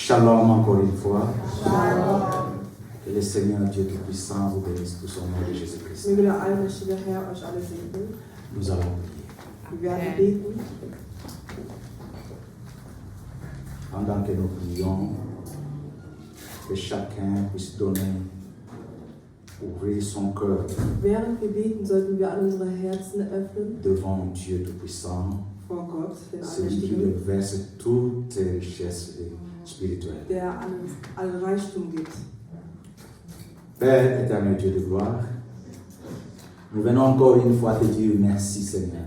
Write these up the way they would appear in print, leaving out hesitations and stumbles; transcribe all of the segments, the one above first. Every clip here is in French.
Shalom encore une fois. Shalom. Que le Seigneur Dieu Tout-Puissant vous bénisse tous au nom de Jésus-Christ. Möge der allmächtige Herr euch alle segnen. Nous allons prier. Wir werden beten. Pendant que nous prions, que chacun puisse donner, ouvrir son cœur Während wir beten, sollten wir alle unsere Herzen öffnen devant Dieu Tout-Puissant, vor Gott, den celui qui Allmächtigen, verse toutes les richesses spirituelles. der allen Reichtum gibt. Père éternel Dieu de gloire, nous venons encore une fois te dire merci Seigneur.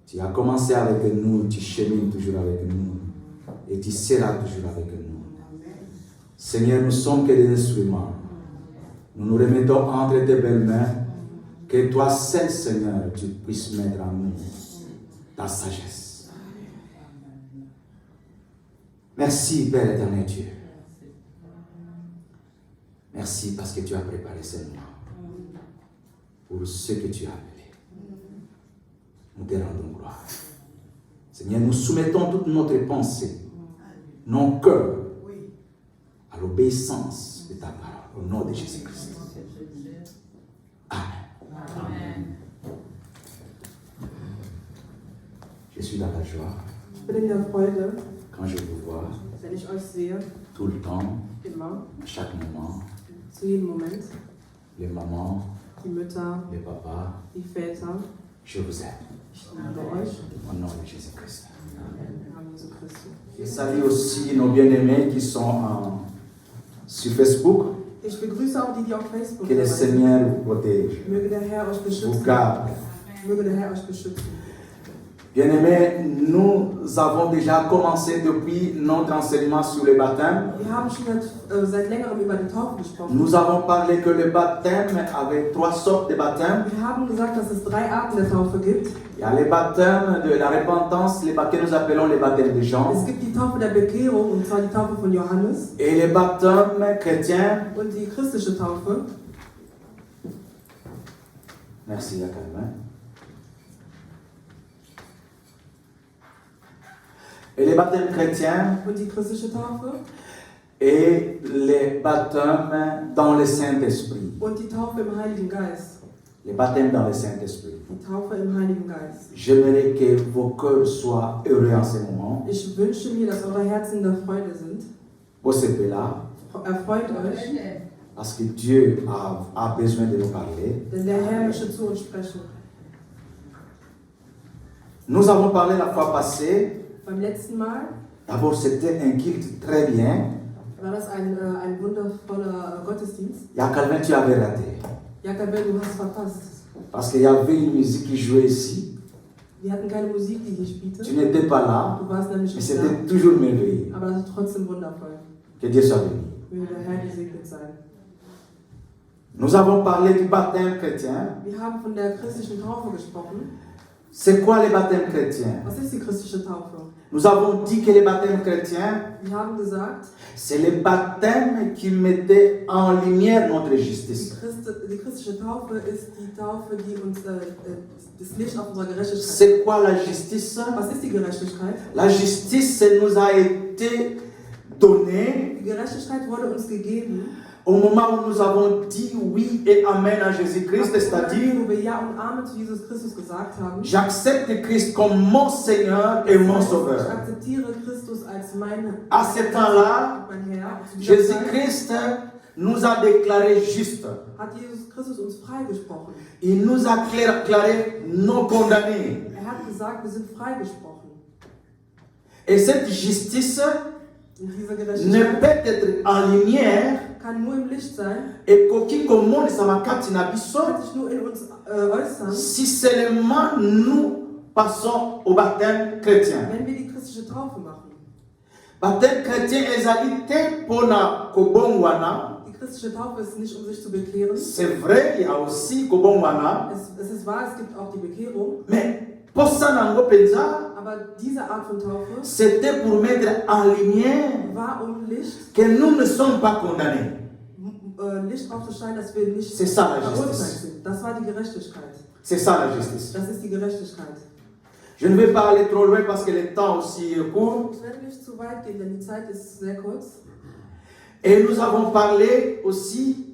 Tu as commencé avec nous, tu chemines toujours avec nous et tu seras toujours avec nous. Seigneur, nous sommes que des instruments. Nous nous remettons entre tes belles mains, que toi seul Seigneur, tu puisses mettre en nous ta sagesse. Merci Père éternel Dieu. Merci parce que tu as préparé ce moment pour ce que tu as appelé. Nous te rendons gloire. Seigneur, nous soumettons toute notre pensée, nos cœurs, à l'obéissance de ta parole, au nom de Jésus-Christ. Amen. Je suis dans la joie Ich bin in der Freude, quand je vous vois wenn ich euch sehe, tout le temps, immer, à chaque moment, zu jedem Moment. les mamans, Die Mütter, les papas, die Väter, je vous aime. ich liebe euch. Au nom de Jésus-Christ. Im Namen Jesu Christi. Je salue aussi nos bien-aimés qui sont sur Facebook. Ich begrüße auch die, die auf Facebook Que le dabei sind. Seigneur vous protège, Möge der Herr euch vous beschützen. garde. Möge der Herr euch beschützen. Bien-aimés, nous avons déjà commencé depuis notre enseignement sur le baptême. Wir haben schon seit längerem über die Taufe gesprochen. Nous avons parlé que le baptême avait trois sortes de baptême. Wir haben gesagt, dass es 3 Arten der Taufe gibt. Il y a le baptême de la repentance, que nous appelons le baptême de Jean, Es gibt die Taufe der Bekehrung, und zwar die Taufe von Johannes. et le baptême chrétien. Und die christliche Taufe. Merci, Yakalman. Et le baptême chrétien Und die christliche Taufe. et le baptême dans le Saint-Esprit. Und die Taufe im Heiligen Geist. Le baptême dans le Saint-Esprit. Die Taufe im Heiligen Geist. J'aimerais que vos cœurs soient heureux en ce moment. Ich wünsche mir, dass eure Herzen in der Freude sind. Pour ce là, Erfreut euch, parce que Dieu a besoin de nous parler. denn der Herr möchte zu uns sprechen. Nous avons parlé la fois passée. Beim letzten Mal D'abord, c'était un culte très bien. war das ein wundervoller Gottesdienst. Il y a Calvin, tu avais raté. Jakobel, du hast verpasst. Parce qu'il y avait une musique qui jouait ici. Wir hatten keine Musik, die hier spielte. Tu n'étais pas là, Du warst nämlich mais nicht da. c'était toujours merveilleux. Aber das ist trotzdem wundervoll. Que Dieu soit béni. Möge der Herr gesegnet sein. Nous avons parlé du baptême chrétien. Wir haben von der christlichen Taufe gesprochen. C'est quoi le baptême chrétien? Was ist die christliche Taufe? Nous avons dit que le baptême chrétien, Wir haben gesagt, c'est le baptême qui mettait en lumière notre justice. die christliche Taufe ist die Taufe, die uns das Licht auf unserer Gerechtigkeit. C'est quoi la justice? Was ist die Gerechtigkeit? La justice nous a été donnée Die Gerechtigkeit wurde uns gegeben, au moment où nous avons dit oui et amen à Jésus-Christ, c'est-à-dire wo wir Ja und Amen zu Jesus Christus gesagt haben. j'accepte Christ comme mon Seigneur et mon Ich Sauveur. akzeptiere Christus als mein À ce temps-là, mein Herr. Zu dieser Zeit Jésus-Christ nous a déclaré juste. hat Jesus Christus uns freigesprochen. Il nous a déclaré non condamnés. Hat gesagt, wir sind freigesprochen. Et cette justice Und diese ne peut Gerechtigkeit être en lumière kann nur im Licht sein, et qu'aucun commande ça va quand kann sich nur in uns äußern, si seulement nous passons au baptême chrétien. wenn wir die christliche Taufe machen. Baptême chrétien ezalité pour na kobongwana. Die christliche Taufe ist nicht, um sich zu bekehren. C'est vrai, il y a aussi kobongwana. Es ist wahr, es gibt auch die Bekehrung. Mais pour ça nango penza, Aber diese Art von Taufe c'était pour mettre en lumière war, um Licht, que nous ne sommes pas condamnés. Licht aufzuscheinen, dass wir nicht C'est ça la verurteilt justice. sind. Das war die Gerechtigkeit. C'est ça la justice. Das ist die Gerechtigkeit. Je ne vais pas aller trop loin parce que le temps aussi est court. Ich werde nicht zu weit gehen, denn die Zeit ist sehr kurz. Et nous avons parlé aussi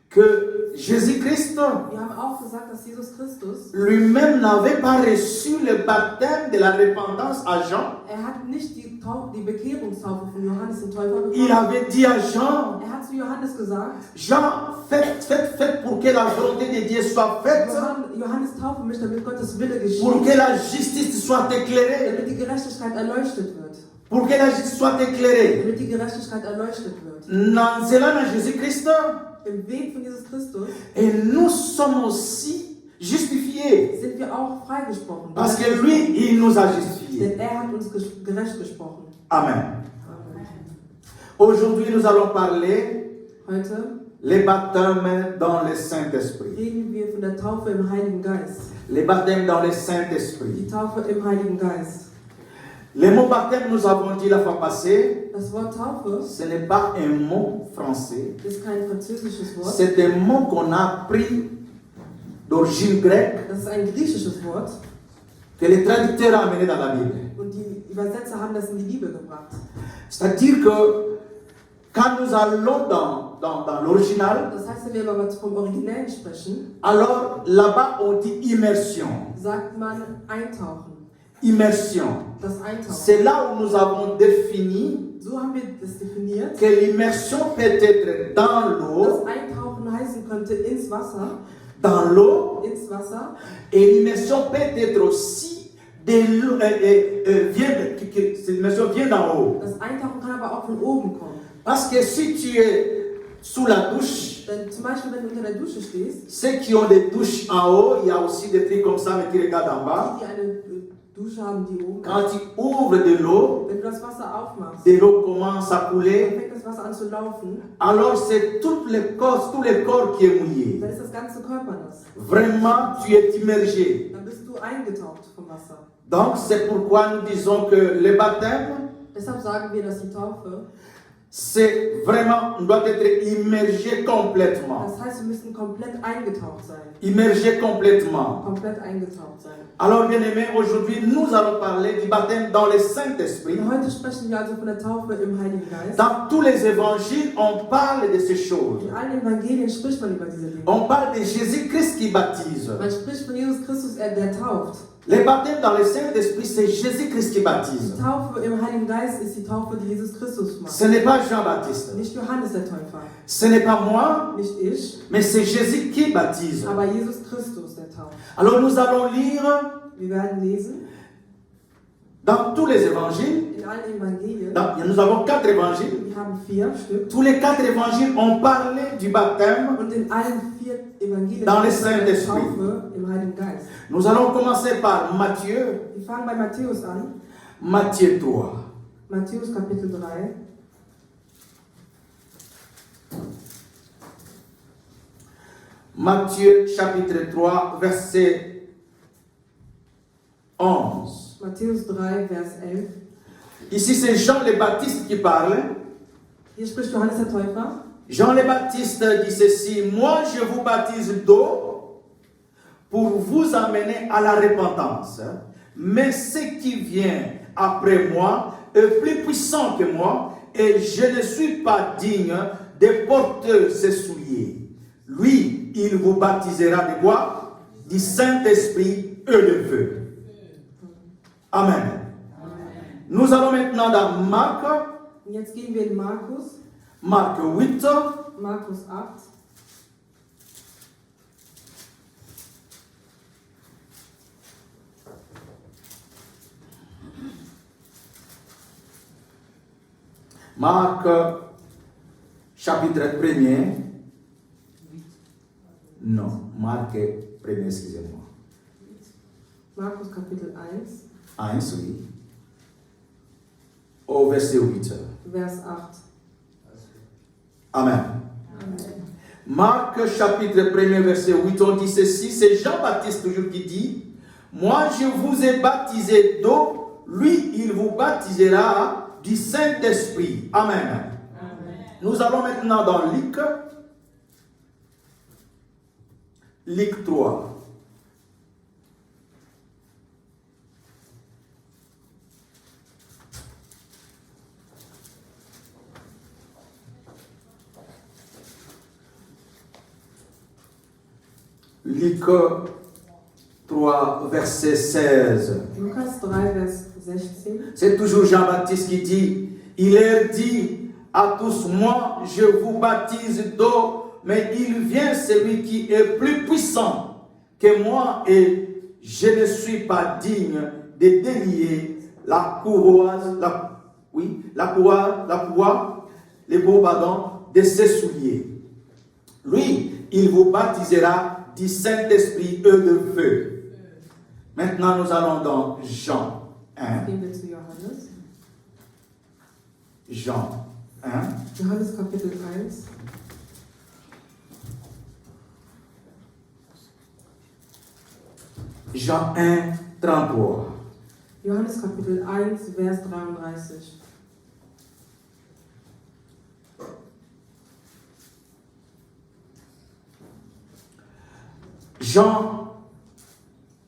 que Jésus-Christ Wir haben auch gesagt, dass Jesus Christus, lui-même n'avait pas reçu le baptême de la repentance à Jean. hat nicht die Bekehrungstaufe von Johannes dem Täufer Il bekommen. avait dit à Jean, Hat zu Johannes gesagt, Jean, faites pour que la volonté de Dieu soit faite, Johannes taufen mich, damit Gottes Wille pour geschieht, que la justice soit éclairée, damit die Gerechtigkeit erleuchtet wird. pour que la justice soit éclairée. Damit die Gerechtigkeit erleuchtet wird. Dans cela, dans Jésus-Christ, Im Weg von Jesus Christus et nous sommes aussi justifiés. sind wir auch freigesprochen. Parce que lui, il nous a justifiés. Denn er hat uns gerecht gesprochen. Amen. Amen. Aujourd'hui, nous allons parler Heute les baptêmes dans le Saint-Esprit. reden wir von der Taufe im Heiligen Geist. Les baptêmes dans le Die Saint-Esprit. Taufe im Heiligen Geist. Le mot baptême, nous avons dit la fois passée, Das Wort Taufe ce n'est pas un mot français. ist kein französisches Wort. C'est un mot qu'on a pris d'origine grecque, Das ist ein griechisches Wort. que les traducteurs ont amené dans la Bible. Und die Übersetzer haben das in die Bibel gebracht. C'est-à-dire que quand nous allons dans l'original, Das heißt, wenn wir aber vom Originellen sprechen, alors là-bas on dit immersion. sagt man Eintauchen. Immersion. Das Eintauchen. C'est là où nous avons défini So haben wir das definiert. que l'immersion peut être dans Das l'eau, Eintauchen heißen könnte ins Wasser, ins Wasser. Et l'immersion peut être aussi de l'eau, cette immersion vient d'en haut. Das Eintauchen kann aber auch von oben kommen. Parce que si tu es sous la douche, Denn zum Beispiel, wenn du unter der Dusche stehst, ceux qui ont des douches en haut, il y a aussi des trucs comme ça, mais qui regardent en bas. die eine Dusche haben, die oben Quand tu ouvres de l'eau, wenn du das Wasser aufmachst, de l'eau commence à dann couler, fängt das Wasser an zu laufen, alors c'est tout le corps qui est mouillé. dann ist das ganze Körper nass. Vraiment, tu es immergé. Dann bist du eingetaucht vom Wasser. Donc c'est pourquoi nous disons que le baptême, Deshalb sagen wir, dass die Taufe, c'est vraiment, on doit être immergé complètement. das heißt, wir müssen komplett eingetaucht sein. Immergé complètement. Komplett eingetaucht sein. Alors bien aimés, aujourd'hui nous allons parler du baptême dans le Saint-Esprit. Und heute sprechen wir also von der Taufe im Heiligen Geist. Dans tous les évangiles, on parle de ces choses. In allen Evangelien spricht man über diese Dinge. On parle de Jésus-Christ qui baptise. Man spricht von Jesus Christus, der tauft. Le baptême dans le Saint-Esprit, c'est Jésus-Christ qui baptise. Die Taufe im Heiligen Geist ist die Taufe, die Jesus Christus macht. Ce n'est pas Jean-Baptiste. Nicht Johannes der Täufer, Ce n'est pas moi, nicht ich, mais c'est Jésus qui baptise. aber Jesus Christus der tauft. Alors nous allons lire Wir werden lesen dans tous les évangiles. in allen Evangelien. Nous avons 4 évangiles. Wir haben 4 Stück. Tous les 4 évangiles ont parlé du baptême. Und in allen 4 Evangelien Dans le spricht man der Saint-Esprit. Taufe im Heiligen Geist. Nous allons commencer par Matthieu, Wir fangen bei Matthäus an. Matthieu 3. Matthäus Kapitel 3. Matthieu chapitre 3, verset 11. Matthäus 3, Vers 11. Ici, c'est Jean le Baptiste qui parle. Hier spricht Johannes der Täufer. Jean le Baptiste dit ceci: moi, je vous baptise d'eau pour vous amener à la repentance. Mais ce qui vient après moi est plus puissant que moi, et je ne suis pas digne de porter ses souliers. Lui, il vous baptisera de quoi? Du Saint-Esprit et de feu. Amen. Nous allons maintenant dans Marc, Und jetzt gehen wir in Markus. Marc 8, Markus 8. Marc chapitre 1er. Non, Marc 1er, excusez-moi. Markus Kapitel 1, 1, oui. Au verset 8. Vers 8. Amen. Marc chapitre 1er, verset 8, on dit ceci, c'est Jean-Baptiste toujours qui dit, moi je vous ai baptisé d'eau, lui il vous baptisera du Saint-Esprit. Amen. Amen. Nous allons maintenant dans Luc 3. Luc 3, verset 16. Lukas 3, Vers 16. C'est toujours Jean-Baptiste qui dit, il leur dit à tous, moi je vous baptise d'eau, mais il vient celui qui est plus puissant que moi et je ne suis pas digne de délier la courroie, de ses souliers. Lui, il vous baptisera du Saint-Esprit et de feu. Maintenant, nous allons dans Jean 1. Gehen wir zu Johannes. Jean 1. Johannes Kapitel 1. Jean 1, 33. Johannes Kapitel 1, Vers 33.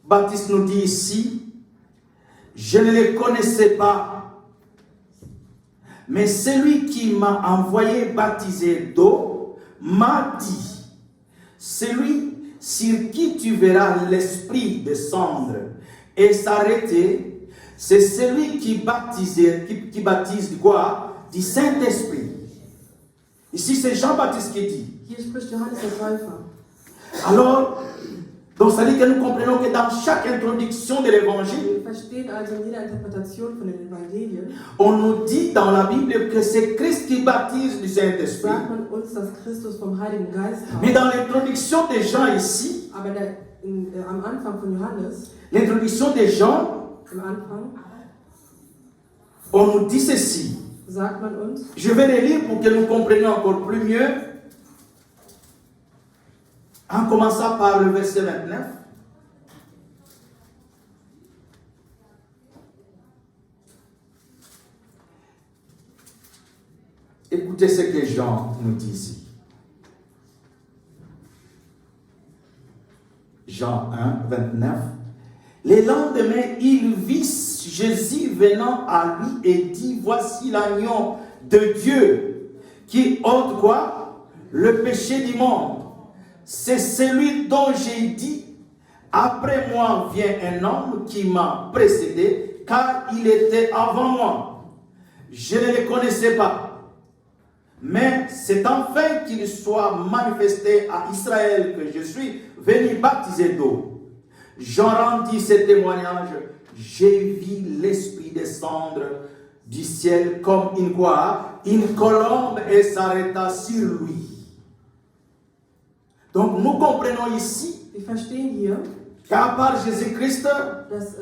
Jean-Baptiste nous dit ici, je ne les connaissais pas, mais celui qui m'a envoyé baptiser d'eau m'a dit, celui sur qui tu verras l'Esprit descendre et s'arrêter, c'est celui qui baptise de quoi? Du Saint-Esprit. Ici, c'est Jean-Baptiste qui dit. Hier spricht Johannes der Täufer. Alors, donc ça dit que nous comprenons que dans chaque introduction de l'évangile, Wir verstehen also in jeder Interpretation von den Evangelien, on nous dit dans la Bible que c'est Christ qui baptise du Saint-Esprit. sagt man uns, dass Christus vom Heiligen Geist Mais tauft. dans l'introduction de Jean ici, Aber am Anfang von Johannes, l'introduction de Jean, am Anfang, on nous dit ceci. sagt man uns, Je vais les lire pour que nous comprenions encore plus mieux. En commençant par le verset 29. Écoutez ce que Jean nous dit ici. Jean 1, 29. Le lendemain, il vit Jésus venant à lui et dit, voici l'agneau de Dieu qui ôte quoi? Le péché du monde. C'est celui dont j'ai dit, après moi vient un homme qui m'a précédé, car il était avant moi. Je ne le connaissais pas. Mais c'est enfin qu'il soit manifesté à Israël que je suis venu baptiser d'eau. Jean rendit ce témoignage. J'ai vu l'Esprit descendre du ciel comme une quoi? Une colombe et s'arrêta sur lui. Donc nous comprenons ici wir verstehen hier, qu'à part Jésus-Christ, dass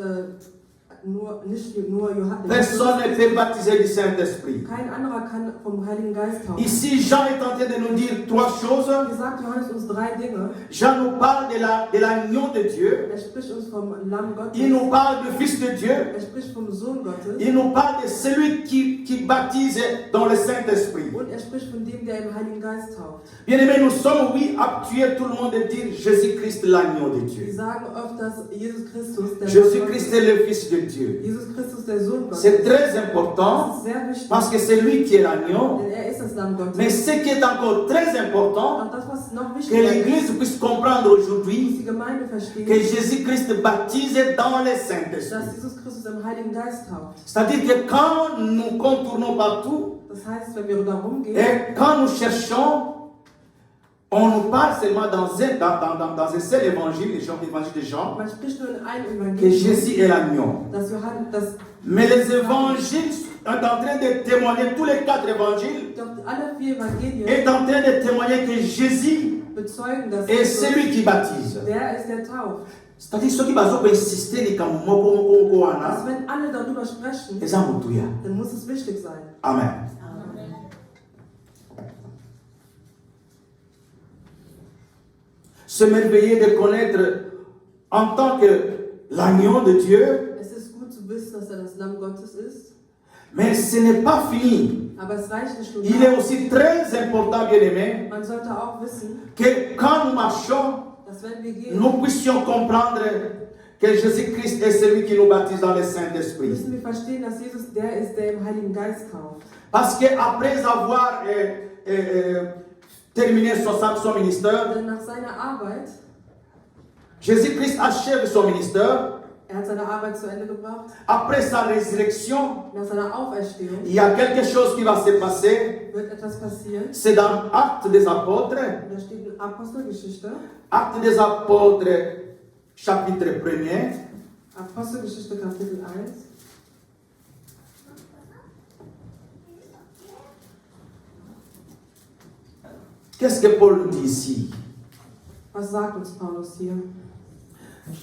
nicht nur Johannes, personne ne peut baptiser du Saint-Esprit. kein anderer kann vom Heiligen Geist taufen. Ici, Jean est en train de nous dire trois choses. Hier sagt Johannes uns drei Dinge. Jean nous parle de l'agneau de Dieu. Spricht uns vom Lamm Gottes. Il nous parle du Fils de Dieu. Spricht vom Sohn Gottes. Il nous parle de celui qui baptise dans le Saint-Esprit. Und spricht von dem, der im Heiligen Geist tauft. Bien aimés, nous sommes, oui, habitués tout le monde de dire Jésus-Christ, l'agneau de Dieu. Wir sagen oft, dass Jesus Christus der Jésus-Christ est le Fils de Dieu. Jesus Christus der Sohn Gottes. C'est très important Das ist sehr wichtig, parce que c'est lui qui est l'agneau. denn ist das Lamm Gottes. Mais ce qui est encore très important, Und das, was noch que wichtiger ist, l'Église puisse comprendre dass aujourd'hui, die Gemeinde versteht, que Jésus-Christ baptise dans le Saint-Esprit. dass Jesus Christus im Heiligen Geist tauft. C'est-à-dire que quand nous contournons partout Das heißt, wenn wir da rumgehen, et quand nous cherchons, on nous parle seulement dans un seul évangile, l'évangile de Jean, man spricht nur in einem que Evangelium, Jésus est l'agneau. dass Mais les évangiles sont en train de témoigner, tous les quatre évangiles, doch alle vier Evangelien est en train de témoigner que Jésus bezeugen, dass est celui qui baptise. der ist, der tauft. C'est-à-dire ceux qui vont insister les camons, Dass wenn alle darüber sprechen, ils dann muss es wichtig sein. Amen. Se merveiller de connaître en tant que l'agneau de Dieu, Es ist gut zu wissen, dass das Lamm Gottes ist, mais ce n'est pas fini. aber es reicht nicht nur Il est aussi très important, bien aimé, Man sollte auch wissen, que quand nous marchons, dass wenn wir gehen, nous puissions comprendre que Jésus-Christ est celui qui nous baptise dans le Saint-Esprit. müssen wir verstehen, dass Jesus der ist, der im Heiligen Geist tauft. Parce qu'après avoir terminé son ministère, Denn nach seiner Arbeit Jésus-Christ achève son ministère. hat seine Arbeit zu Ende gebracht. Après sa résurrection, Nach seiner Auferstehung il y a quelque chose qui va se passer. wird etwas passieren. C'est dans Actes des Apôtres. Und da steht in Apostelgeschichte, Actes des Apôtres, chapitre 1er. Apostelgeschichte Kapitel 1. Qu'est-ce que Paul dit ici? Was sagt uns Paulus hier?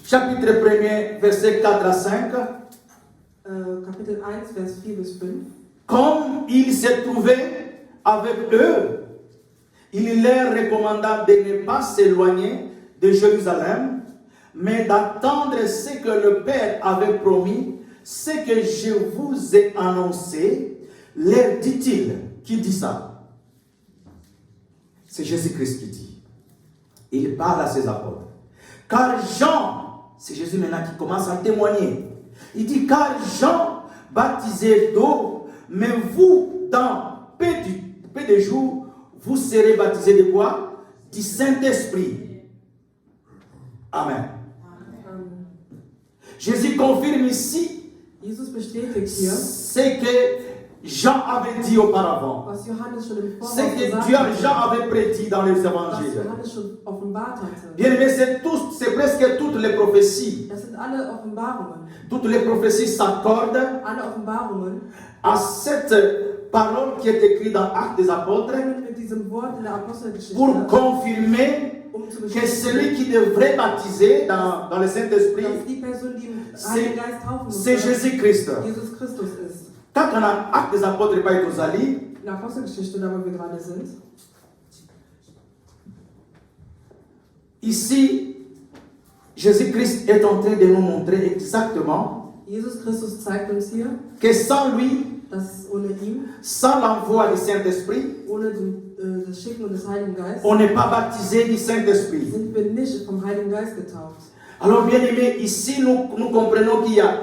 Chapitre 1er, versets 4 à 5. Kapitel 1, Vers 4 bis 5. Comme il s'est trouvé avec eux, il leur recommanda de ne pas s'éloigner de Jérusalem, mais d'attendre ce que le Père avait promis, ce que je vous ai annoncé, leur dit-il. Qui dit ça? C'est Jésus-Christ qui dit. Il parle à ses apôtres. Car Jean, c'est Jésus maintenant qui commence à témoigner. Il dit, car Jean baptisait d'eau, mais vous, dans peu de jours, vous serez baptisés de quoi? Du Saint-Esprit. Amen. Jésus confirme ici Jesus bestätigt hier, ce que Jean avait dit auparavant. was Johannes schon im Ce Voraus que gesagt Dieu, hatte, Jean avait prédit dans les was évangiles. Johannes schon offenbart hatte. Bien aimé, c'est presque toutes les prophéties. Das sind alle Offenbarungen. Toutes les prophéties s'accordent Alle Offenbarungen à cette parole qui est écrite dans Actes des Apôtres können mit diesem Wort in der Apostelgeschichte, pour confirmer zu que bestätigen, celui qui devrait baptiser dans le Saint-Esprit, dass die Person, die im Heiligen Geist taufen c'est muss, Jésus-Christ. Jesus Christus ist. Quand on a Actes des Apôtres pas été allés, In der Apostelgeschichte, da wo wir gerade sind, ici, Jésus-Christ est en train de nous montrer exactement Jesus Christus zeigt uns hier, que sans lui, dass ohne ihn, sans l'envoi du Saint-Esprit, ohne das Schicken des Heiligen Geistes, on n'est pas baptisé du Saint-Esprit. sind wir nicht vom Heiligen Geist getauft. Alors, bien aimé, ici, nous comprenons qu'il y a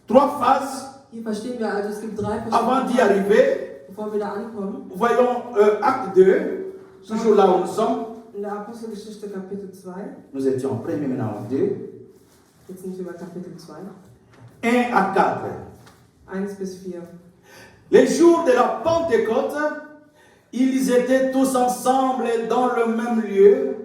3 phases Hier verstehen wir also, es gibt 3 avant d'y verschiedene Phasen, arriver. bevor wir da ankommen. Voyons Acte 2, toujours là où nous sommes. In der Apostelgeschichte Kapitel 2, Nous étions en premier, maintenant en 2. jetzt sind wir bei Kapitel 2, 1 à 4. 1 bis 4. Les jours de la Pentecôte, ils étaient tous ensemble dans le même lieu.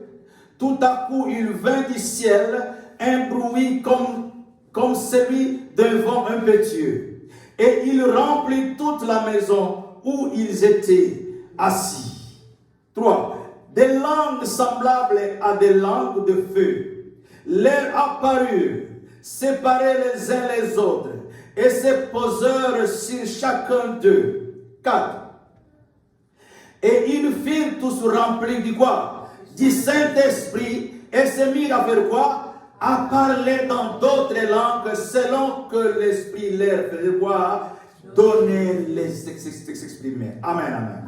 Tout à coup, il vint du ciel un bruit comme celui d'un vent impétueux. Et il remplit toute la maison où ils étaient assis. 3. Des langues semblables à des langues de feu leur apparurent, séparées les uns les autres, et se posèrent sur chacun d'eux. 4. Et ils furent tous remplis du quoi? Du Saint-Esprit, et se mirent à faire quoi? À parler dans d'autres langues, selon que l'Esprit leur faisait quoi? Donner les s'exprimer. Amen, amen.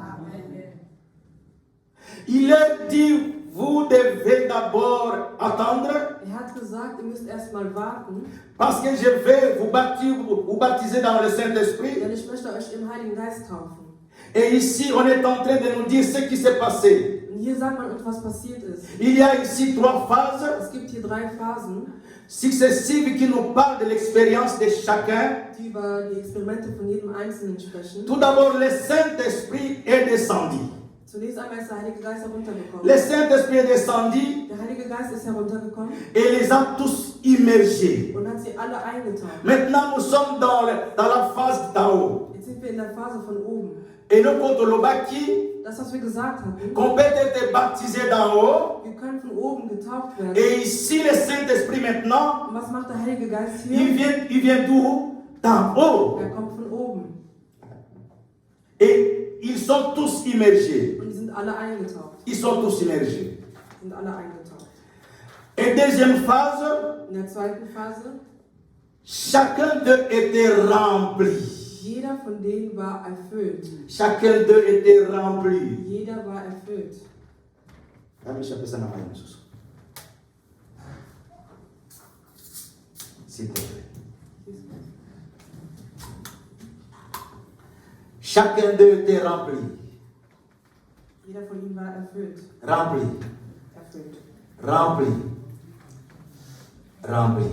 Il leur dit, vous devez d'abord attendre, Hat gesagt, ihr müsst erstmal warten, parce que je vais vous baptiser dans le Saint-Esprit. denn ich möchte euch im Heiligen Geist taufen. Et ici, on est en train de nous dire ce qui s'est passé. Und hier sagt man uns, was passiert ist. Il y a ici 3 phases Es gibt hier 3 Phasen, successives qui nous parlent de l'expérience de chacun. die über die Experimente von jedem Einzelnen sprechen. Tout d'abord, le Saint-Esprit est descendu. Zunächst einmal ist der Heilige Geist heruntergekommen. Le Saint-Esprit est descendu Der Heilige Geist ist heruntergekommen et les a tous immergés. und hat sie alle eingetaucht. Maintenant, nous sommes dans la phase d'en haut. Jetzt sind wir in der Phase von oben. Et nous, quand on baptise, Das, was wir gesagt hatten, qu'on peut être baptisé d'en haut. wir können von oben getauft werden. Et ici, le Saint-Esprit maintenant, Und was macht der Heilige Geist il hier? vient d'où? D'en haut. Er kommt von oben. Et ils sont tous immergés. Und die sind alle eingetaucht. Ils sont tous immergés. Sind alle eingetaucht. Et deuxième phase, In der zweiten Phase, chacun d'eux était rempli. jeder von denen war erfüllt. Chacun d'eux était rempli. Jeder war erfüllt. S'il te plaît. Chacun d'eux était rempli. Jeder von ihnen war erfüllt. Rempli. Erfüllt. Rempli. Rempli.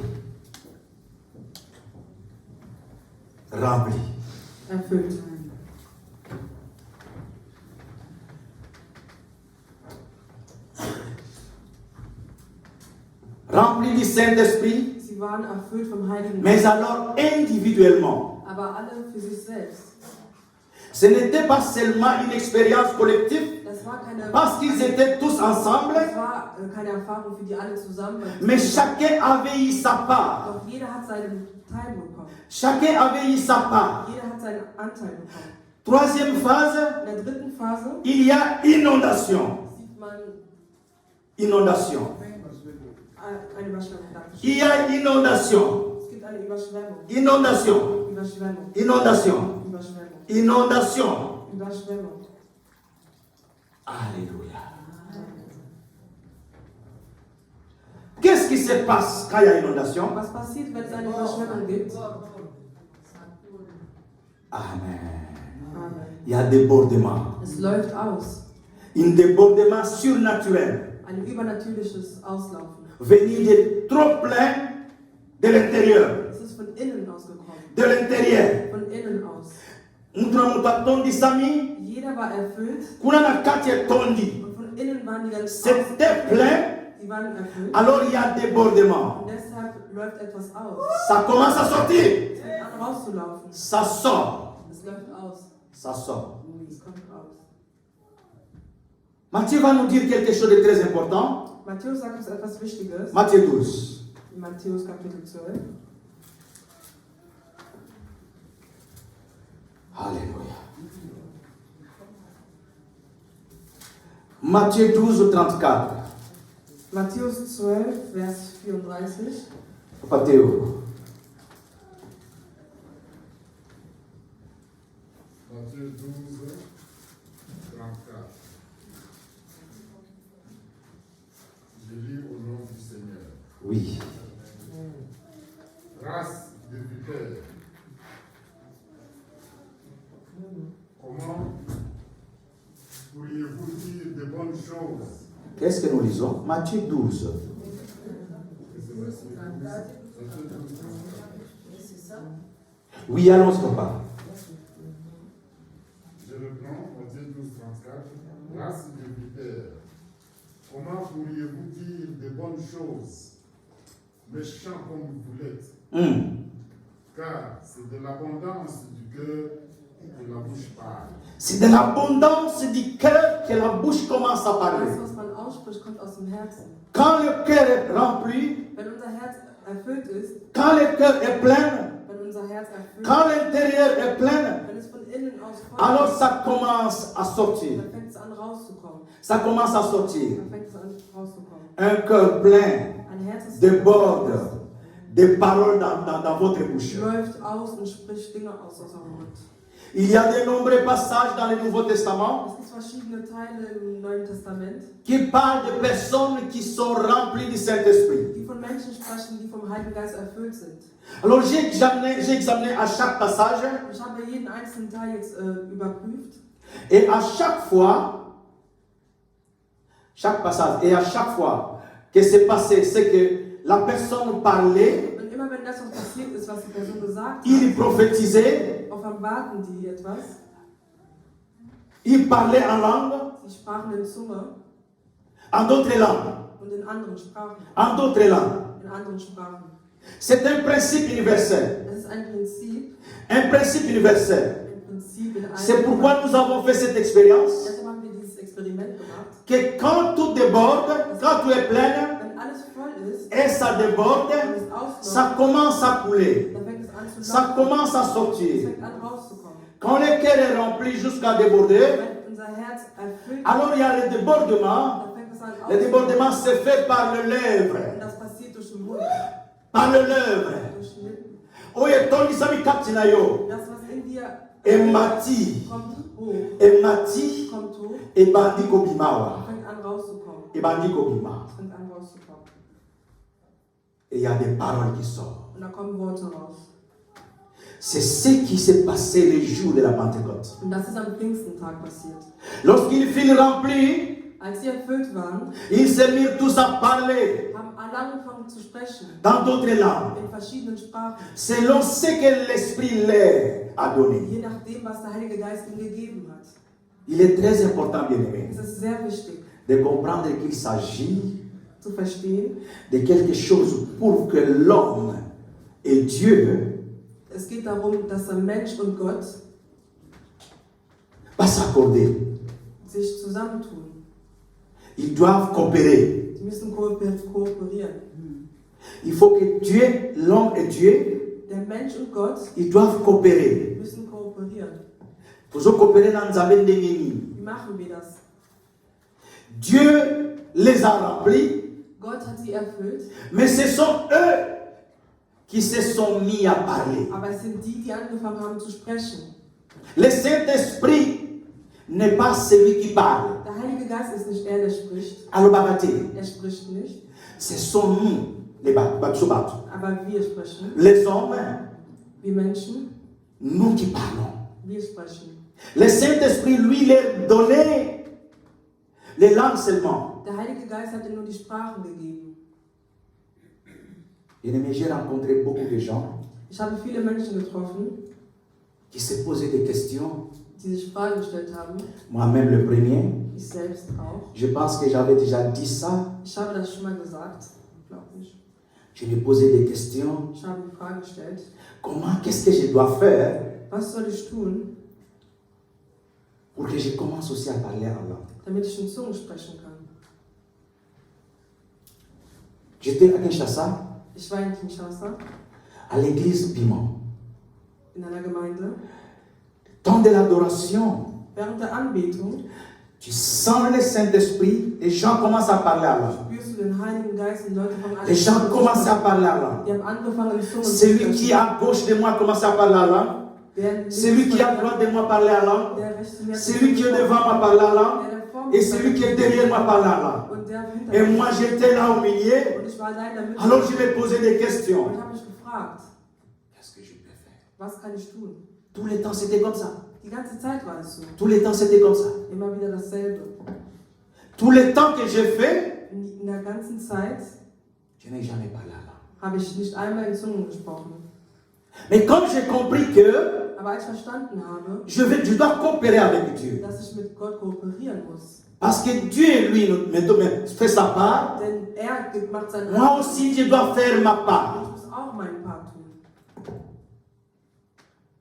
Rempli. Erfüllt. Remplis du Saint-Esprit, Sie waren erfüllt vom Heiligen mais Geist, alors individuellement. aber alle für sich selbst. Ce n'était pas seulement une expérience collective, Das war keine, parce qu'ils étaient tous ensemble, das war keine Erfahrung für die alle zusammen. mais chacun avait eu sa part. Doch jeder hat seinen Teil bekommen. Chacun avait eu sa part. Jeder hat seinen Anteil bekommen. Troisième phase, In der dritten Phase il y a inondation. sieht man Inondation. eine Überschwemmung. Il y a inondation. Es gibt eine Überschwemmung. Inondation. Überschwemmung. Inondation. Überschwemmung. Inondation. Überschwemmung. Alléluia. Qu'est-ce qui se passe quand il y a inondation? Was passiert, wenn es eine Überschwemmung gibt? Amen. Amen. Il y a débordement. Es läuft aus. Un débordement surnaturel. Ein übernatürliches Auslaufen. Venir de trop plein de l'intérieur. Es ist von innen aus gekommen. De l'intérieur. Von innen aus. Mutramutatondi sami. Jeder war erfüllt Kuna kati tondi. und von innen waren die ganzen C'était plein. Sie waren erfüllt. Alors il y a débordement. Und deshalb läuft etwas aus. Ça commence à sortir. Es fängt an rauszulaufen. Ça sort. Es läuft aus. Ça sort. Es kommt raus. Matthieu va nous dire quelque chose de très important. Matthäus sagt uns etwas Wichtiges. Matthieu 12. In Matthäus Kapitel 12. Alléluia. Matthieu 12, 34. Matthäus 12, Vers 34. Papa Théo. Matthieu 12, 34. Je lis au nom du Seigneur. Oui. Race de vipères. Comment pourriez-vous dire de bonnes choses? Qu'est-ce que nous lisons? Matthieu 12. Oui, allons-y, papa. Je reprends Matthieu 12, 34. Race de vipères. Comment pourriez-vous dire de bonnes choses, méchants comme vous l'êtes? Car c'est de l'abondance du cœur que la bouche parle. C'est de l'abondance du cœur que la bouche commence à parler. Das, was man ausspricht, kommt aus dem Herzen. Quand le cœur est rempli, Wenn unser Herz erfüllt ist, quand le cœur est plein, wenn unser Herz erfüllt quand l'intérieur est plein, wenn es von innen aus voll alors ist, ça commence à sortir. dann fängt es an rauszukommen. Ça commence à sortir. Dann fängt es an rauszukommen. Un cœur plein Ein Herz, das déborde des paroles dans votre bouche. läuft aus und spricht Dinge aus eurem Mund. Il y a de nombreux passages dans le Nouveau Testament Es gibt verschiedene Teile im Neuen Testament, qui parlent de personnes qui sont remplies du Saint-Esprit. die von Menschen sprechen, die vom Heiligen Geist erfüllt sind. Alors j'ai examiné à chaque passage Ich habe jeden einzelnen Teil jetzt überprüft. et à chaque fois, chaque passage, et à chaque fois que c'est passé, c'est que la personne parlait, Und immer wenn das, was passiert ist, was die Person gesagt il hat, prophétisait, offenbarten die etwas. il parlait en langue, Sie sprachen in Zunge en d'autres langues, und in anderen Sprachen. en d'autres langues. In anderen Sprachen. C'est un principe universel. Es ist ein Prinzip. Un principe universel. Ein Prinzip in allen. C'est pourquoi nous avons fait cette expérience. Deshalb haben wir dieses Experiment gemacht. Que quand tout déborde, quand tout est plein, Wenn alles voll ist, et ça déborde, wenn es ausläuft, ça commence à couler. dann fängt es an zu Ça laufen. commence à Es sortir. fängt an rauszukommen. Quand le cœur est rempli jusqu'à déborder, Wenn unser Herz erfüllt ist, alors il y a le débordement. dann fängt es an Le débordement se fait par le lèvre. Und das passiert durch den Mund, Par le lèvre. durch den Lippen. Oye, Tony Sami Kaptinayo. Das, was in dir Et Mati. kommt hoch, Et Mati. kommt hoch, Et Bandi Kobimawa. fängt an rauszukommen. Et Bandi Kobima. Fängt an rauszukommen. Et il y a des paroles qui sortent. Und da kommen Worte raus. C'est ce qui s'est passé le jour de la Pentecôte. Und das ist am Pfingstentag passiert. Lorsqu'il fut rempli, Als sie erfüllt waren, ils se mirent tous à parler haben alle angefangen zu sprechen dans d'autres langues, in verschiedenen Sprachen, selon ce que l'Esprit leur a donné. je nachdem, was der Heilige Geist ihnen gegeben hat. Il est très important, bien-aimé, Es ist sehr wichtig de comprendre qu'il s'agit zu verstehen, de quelque chose pour que l'homme et Dieu es geht darum, dass der Mensch und Gott va s'accorder. sich zusammentun. Ils doivent coopérer. Sie müssen kooperieren. Il faut que Dieu, l'homme et Dieu, Der Mensch und Gott ils doivent coopérer. müssen kooperieren. Vous coopérer dans Nzambe ndenge nini? Wie machen wir das? Dieu les a remplis, Gott hat sie erfüllt, mais ce sont eux qui se sont mis à parler. aber es sind die, die angefangen haben zu sprechen. Le Saint-Esprit n'est pas celui qui parle. Der Heilige Geist ist nicht er, der spricht. Alors, bagate, Er spricht nicht, ce sont nous, les Batsubat, aber wir sprechen. les hommes, Wir Menschen, nous qui parlons. wir sprechen. Le Saint-Esprit, lui, leur donnait les langues seulement. Der Heilige Geist hat ihnen nur die Sprachen gegeben. Bien-aimé, j'ai rencontré beaucoup de gens Ich habe viele Menschen getroffen, qui se posaient des questions. die sich Fragen gestellt haben. Moi-même, le premier, Ich selbst auch. je pense que j'avais déjà dit ça. Ich habe das schon mal gesagt, glaube ich. Je me posais des questions. Ich habe die Frage gestellt, Comment, qu'est-ce que je dois faire was soll ich tun, pour que je commence aussi à parler en langue? damit ich in Zungen sprechen kann? J'étais à Kinshasa, Ich war in Kinshasa, à l'église Piment. in einer Gemeinde. Temps de l'adoration, Während der Anbetung tu sens le Saint-Esprit, les gens commencent à parler en langue. spürst du den Heiligen Geist und Leute fangen an Les gens zu commencent à sprechen. parler en langue. Die haben angefangen in Zungen zu Celui qui est sprechen. à gauche de moi commence à parler en langue. Der Celui qui est à droite de moi parle en langue. der rechts mir Celui qui est devant moi parle en langue. der vor Et mir celui qui est derrière moi parle en langue. und der hinter Et mir. moi j'étais là au milieu. Und ich war allein in der Mitte. Alors je me posais des questions. Und habe mich gefragt, Qu'est-ce que je peux faire? was kann ich tun? Tout le temps c'était comme ça. Die ganze Zeit war es so. Tout le temps c'était comme ça. Immer wieder dasselbe. Tout le temps que j'ai fait, In der ganzen Zeit je n'ai jamais parlé en langue. habe ich nicht einmal in Zungen gesprochen. Mais comme j'ai compris que Aber als ich verstanden habe, je dois coopérer avec Dieu. dass ich mit Gott kooperieren muss, Parce que Dieu, lui, fait sa part. denn er macht seinen Moi aussi, je dois faire ma part. Ich muss auch meinen Part tun.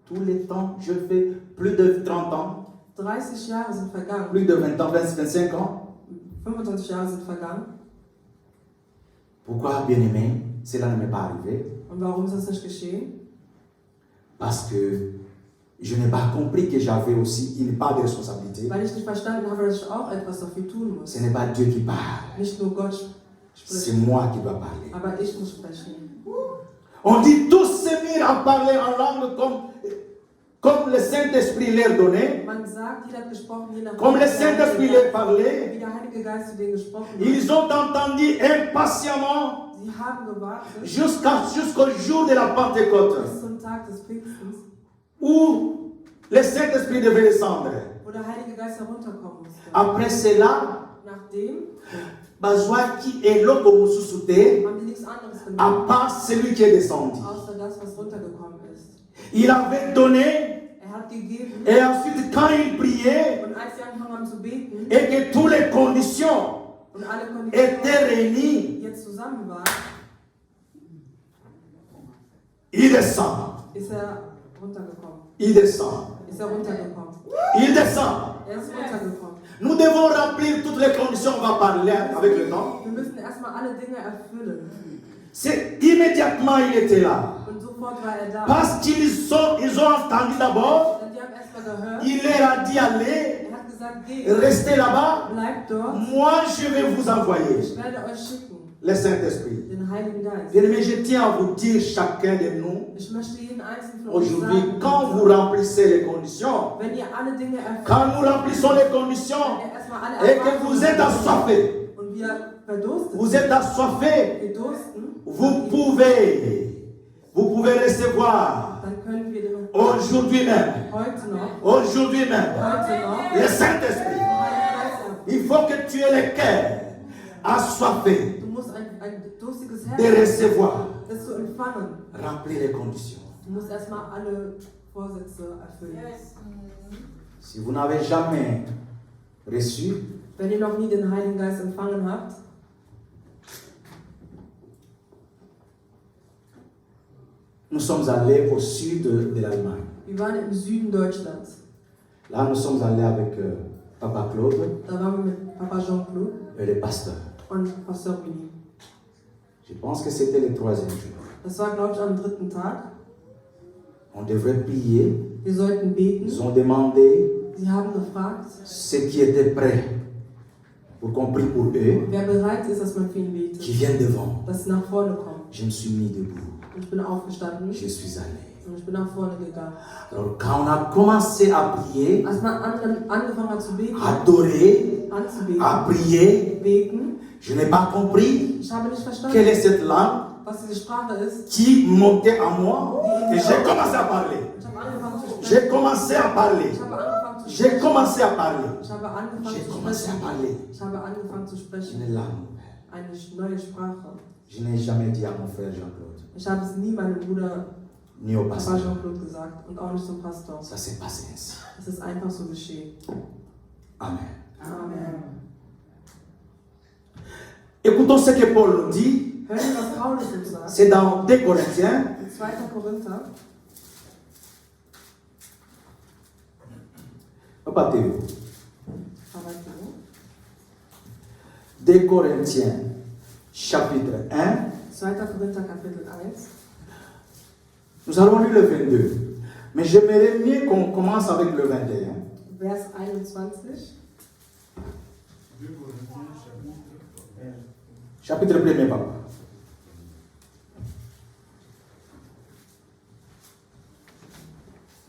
Tout le temps, je fais plus de 30 ans, 30 Jahre sind vergangen. plus de 20 ans, 25 ans. 25 Jahre sind vergangen. Pourquoi, bien-aimé, cela ne m'est pas arrivé? Und warum ist das nicht geschehen? Parce que je n'ai pas compris que j'avais aussi une part de responsabilité. Weil ich nicht verstanden habe, dass ich auch etwas dafür tun muss. Ce n'est pas Dieu qui parle, Nicht nur Gott c'est spricht, moi qui dois parler. aber ich muss sprechen. On dit tous se mirent à parler en langue comme le Saint-Esprit leur donnait, Man sagt, jeder hat gesprochen, je nach comme le Saint-Esprit leur parlait. wie der Heilige Geist zu denen gesprochen hat. Ils ont entendu impatiemment Sie haben gewartet jusqu'au jour de la Pentecôte, bis zum Tag des Pfingstens, où le Saint-Esprit devait descendre. wo der Heilige Geist herunterkommen musste. Après cela, Nachdem Bazwaki et l'autre Moussoussoute, haben die nichts anderes à gemacht, part celui qui est descendu. außer das, was runtergekommen ist. Il avait donné, Er hat gegeben, et ensuite quand il priait, und als sie angefangen haben zu beten et que toutes les conditions und alle Konditionen étaient réunies, jetzt zusammen waren, il descend, ist er runtergekommen. il descend, Ist er runtergekommen. il descend. Er ist runtergekommen. Nous devons remplir toutes les conditions, on va parler avec le temps. Wir müssen erstmal alle Dinge erfüllen. C'est immédiatement il était là. Und sofort war er da. Parce qu'ils ont entendu d'abord, Denn die haben erstmal gehört. il leur a dit allez, Er hat gesagt, geht, restez là-bas, bleibt dort. moi je vais vous envoyer Ich werde euch schicken, le Saint-Esprit. den Heiligen Geist. Bien-aimés, je tiens à vous dire chacun de nous, Ich möchte jeden einzelnen von euch aujourd'hui, sagen, quand vous remplissez les conditions, wenn ihr alle Dinge erfüllt, quand nous remplissons les conditions wenn ihr erstmal alle et que vous êtes assoiffés, und wir verdurstet vous êtes assoiffés, wir dursten, vous pouvez recevoir dann können wir den aujourd'hui même, heute noch aujourd'hui même, den le Saint-Esprit. Heiligen Geist Il faut que tu aies le cœur assoiffé Du musst ein durstiges de Herz recevoir. das zu empfangen. Remplir les conditions. Du musst erstmal alle Vorsätze erfüllen. Si vous n'avez jamais reçu, Wenn ihr noch nie den Heiligen Geist empfangen habt, nous sommes allés au sud de l'Allemagne. wir waren im Süden Deutschlands. Là, nous sommes allés avec Papa Claude Da waren wir mit Papa Jean-Claude et le pasteur. und Pastor Willi. Je pense que c'était le 3e jour. Das war, glaube ich, am 3. Tag. On devrait prier. Wir sollten beten. Ils ont demandé Sie haben gefragt, ceux qui étaient prêts pour qu'on prie pour eux, wer bereit ist, dass man für ihn betet, qui viennent devant. dass sie nach vorne kommen. Je me suis mis debout. Und ich bin aufgestanden Je suis allé. und ich bin nach vorne gegangen. Alors, quand on a commencé à prier, Als man angefangen hat zu beten, adorer, anzubeten, à prier, beten, je n'ai pas compris ich habe nicht verstanden, quelle est cette langue was diese Sprache ist. qui montait à moi et j'ai commencé à parler. Ich habe angefangen zu J'ai sprechen. commencé à parler. Ich habe angefangen zu J'ai sprechen. commencé à parler. Ich habe angefangen J'ai zu commencé à sprechen. parler. Ich habe angefangen zu sprechen. Une langue. Eine neue Sprache. Je n'ai jamais dit à mon frère Jean-Claude, Ich habe es nie meinem Bruder ni au Papa pasteur. Jean-Claude gesagt und auch nicht zum Pastor. Ça s'est passé ainsi. Es ist einfach so geschehen. Amen. Amen. Écoutons ce que Paul nous dit. Hört ihr, was Paulus uns sagt? C'est dans 2 Corinthiens, In 2. Korinther, Battez-vous. Arbeiten 2 Corinthiens, chapitre 1. 2. Korinther Kapitel 1. Nous allons lire le 22. Mais j'aimerais mieux qu'on commence avec le 21. Vers 21. 2 Corinthiens, Chapitre 1er, papa.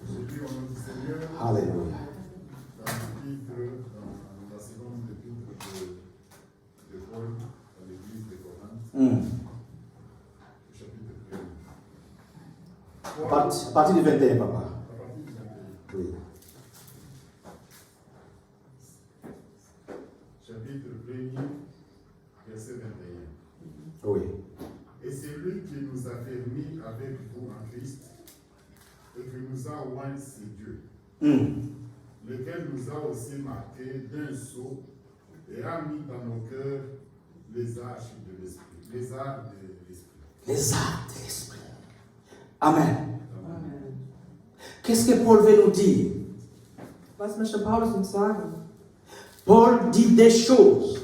j'ai lu au nom du Seigneur Alléluia. dans l'épître, dans la seconde épître de Paul à l'église de Corinthe, chapitre 1. À partir du 21, papa. À partir du 21. Oui. Chapitre 1er, verset 21. Oui. Et c'est lui qui nous a permis avec vous en Christ et qui nous a oint c'est Dieu, lequel nous a aussi marqués d'un sceau et a mis dans nos cœurs les arts de l'esprit. Les arts de l'esprit. Les arts de l'esprit. Amen. Qu'est-ce que Paul veut nous dire? Was möchte Paulus uns sagen? Paul dit des choses.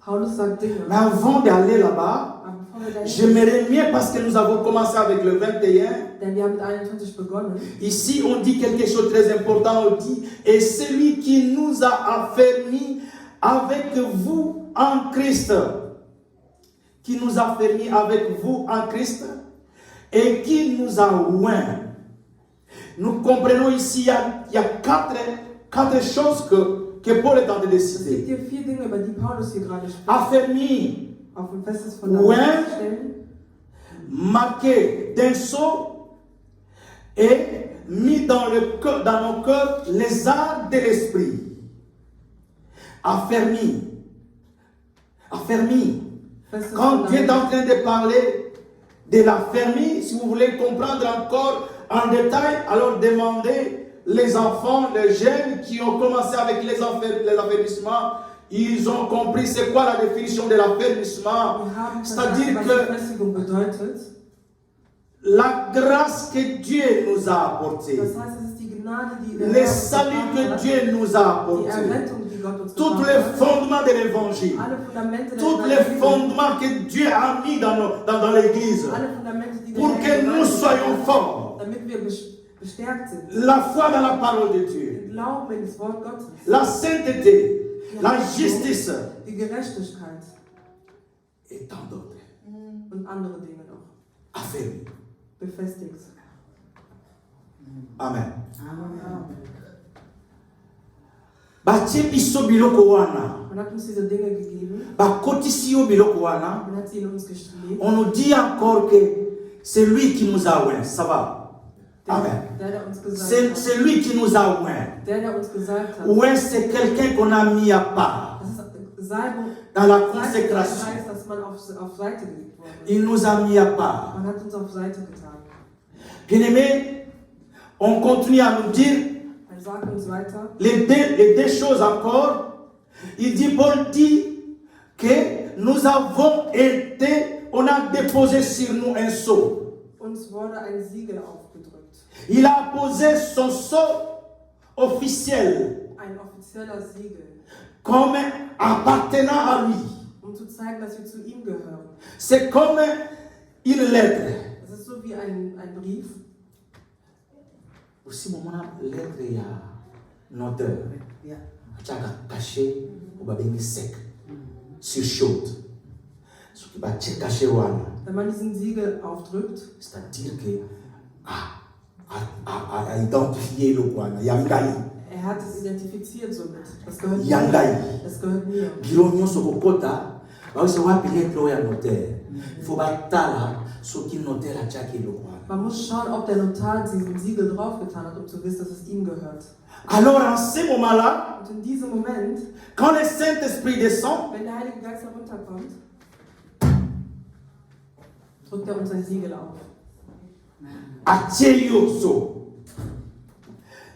Paulus sagt Dinge. Mais avant d'aller là-bas, Aber bevor wir dahin j'aimerais mieux, parce que nous avons commencé avec le 21, denn wir haben mit 21 begonnen. ici on dit quelque chose de très important, on dit, et celui qui nous a affermis avec vous en Christ, qui nous a affermis avec vous en Christ, et qui nous a oint. Nous comprenons ici, il y a quatre choses que Paul est en train de Es gibt citer. hier 4 Dinge, über die Paulus hier gerade spricht. Affermi, Auf ein festes Fundament Ouais. stellen, marqué d'un sceau et mis dans nos cœurs les arts de l'esprit. Affermi. Affermi. festes Quand Dieu est Fundament. en train de parler de l'affermi, si vous voulez comprendre encore en détail, alors demandez les enfants, les jeunes qui ont commencé avec les affermissements, ils ont compris c'est quoi la définition de l'affermissement. Wir haben C'est-à-dire verstanden, was que Befestigung bedeutet. la grâce que Dieu nous a apportée, Das heißt, es ist die Gnade, die der les Herr uns saluts gebracht que hat, Dieu nous a die apportés, Errettung, die Gott uns tous gebracht les hat, fondements de l'évangile, alle Fundamente der tous les Evangelie, fondements que Dieu a mis dans l'église, alle Fundamente, die der pour Herr que nous gebracht soyons hat, forts. damit wir bestärkt sind. La foi dans la parole de Dieu, Wir glauben in das Wort Gottes, la sainteté, la justice die Gerechtigkeit et tant d'autres. und andere Dinge noch. Affermi. Befestigt. Amen. Batie biso biloko wana, Man hat uns diese Dinge gegeben, bakotisi yo biloko wana. man hat sie in uns gestellt. On nous dit encore que c'est lui qui nous a oint. Ça va. Amen. Der uns gesalbt hat. C'est lui qui nous a oints. Der uns gesalbt hat. Oint, c'est quelqu'un qu'on a mis à part Das ist Salbung. dans la Salbung consécration. heißt, dass man auf Seite gelegt worden ist. Il nous a mis à part. Man hat uns auf Seite getan. Bien-aimés, on continue à nous dire Er sagt uns weiter. les deux choses encore. Paul dit que nous avons été, on a déposé sur nous un sceau. Uns wurde ein Siegel aufgedrückt. Il a posé son sceau officiel Ein offizieller Siegel. comme appartenant à lui. Um zu zeigen, dass wir zu ihm gehören. C'est comme une lettre. Es ist so wie ein Brief. Aussi, moment lettre, il y a noteur. Il y a caché ou bien sec, sur chaude. Ce qui va cacher voilà. Wenn man diesen Siegel aufdrückt, C'est-à-dire que à identifier le guana, yangai. hat es identifiziert somit. Das gehört mir. Yangai. Das gehört mir. Gironyo sokokota, ba se wa pile lo ya notaire. Il faut batala ce qui notaire a chaque le guana. Man muss schauen, ob der Notar diesen Siegel draufgetan hat, um zu wissen, dass es ihm gehört. Alors en ce moment-là, Und in diesem Moment, quand le Saint-Esprit descend, wenn der Heilige Geist herunterkommt, drückt er uns ein Siegel auf. Atieyoso.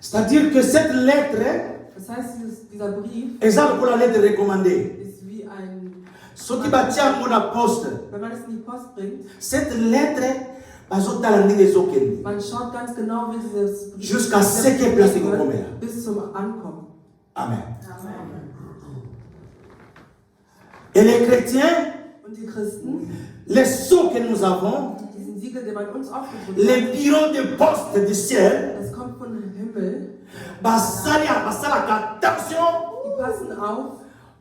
C'est-à-dire que cette lettre, Das heißt, dieser Brief exemple pour la lettre recommandée, ist wie ein, ce qui va tirer mon apôtre, wenn man es in die Post bringt, cette lettre, man schaut ganz genau, wie dieses Brief jusqu'à ce que place bis zum Ankommen. Amen. Et les chrétiens, Und die Christen, les sceaux que nous avons, diesen Siegel, den man uns aufgedrückt les hat, bureaux de poste du ciel, das kommt von dem Himmel, basala attention die passen auf,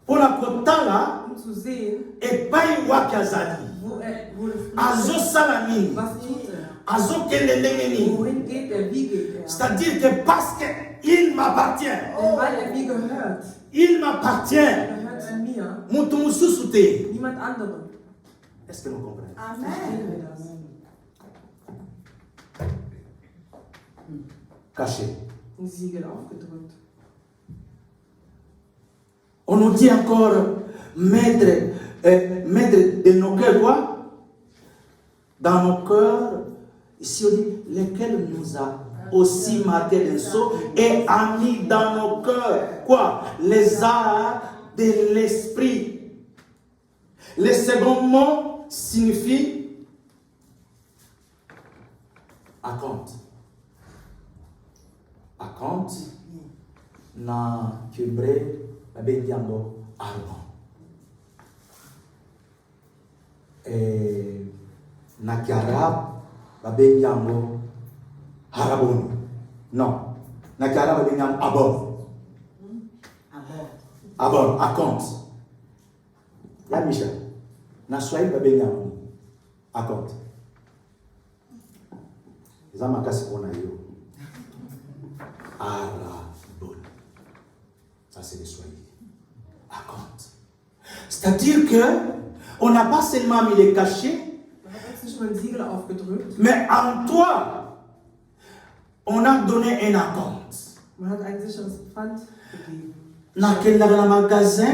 pour la kotala um zu sehen, et pas wapi azali. wo das Azo salami, was tut er, azo kelelengeni. wohin geht er, wie geht er. C'est-à-dire que parce qu'il m'appartient, Denn weil er mir gehört, il m'appartient. er gehört zu mir, Mutu mususute. niemand anderem. Est-ce que nous comprenons? Verstehen wir das? Caché. Ein Siegel aufgedrückt. On nous dit encore, maître de nos cœurs, quoi? Dans nos cœurs, ici on dit, lesquels nous a aussi marqué d'un sceau et a mis dans nos cœurs, quoi? Les arts de l'esprit. Le second mot signifie Acompte. Acompte na Hébreu babendiango argon. Na Kiarabe babendiango haraboni. Non. Na Kiarabe babendiango abon. Abon, acompte. Ya Michel. Na Swahili babendiango acompte. Zama kasi kona yo. Arabon. Ça c'est le Swahili. Acompte. c'est-à-dire que on n'a pas seulement mis les cachets, Man hat uns nicht nur ein Siegel aufgedrückt, mais en toi, on a donné un acompte. man hat ein sicheres Pfand gegeben. Dans le magasin,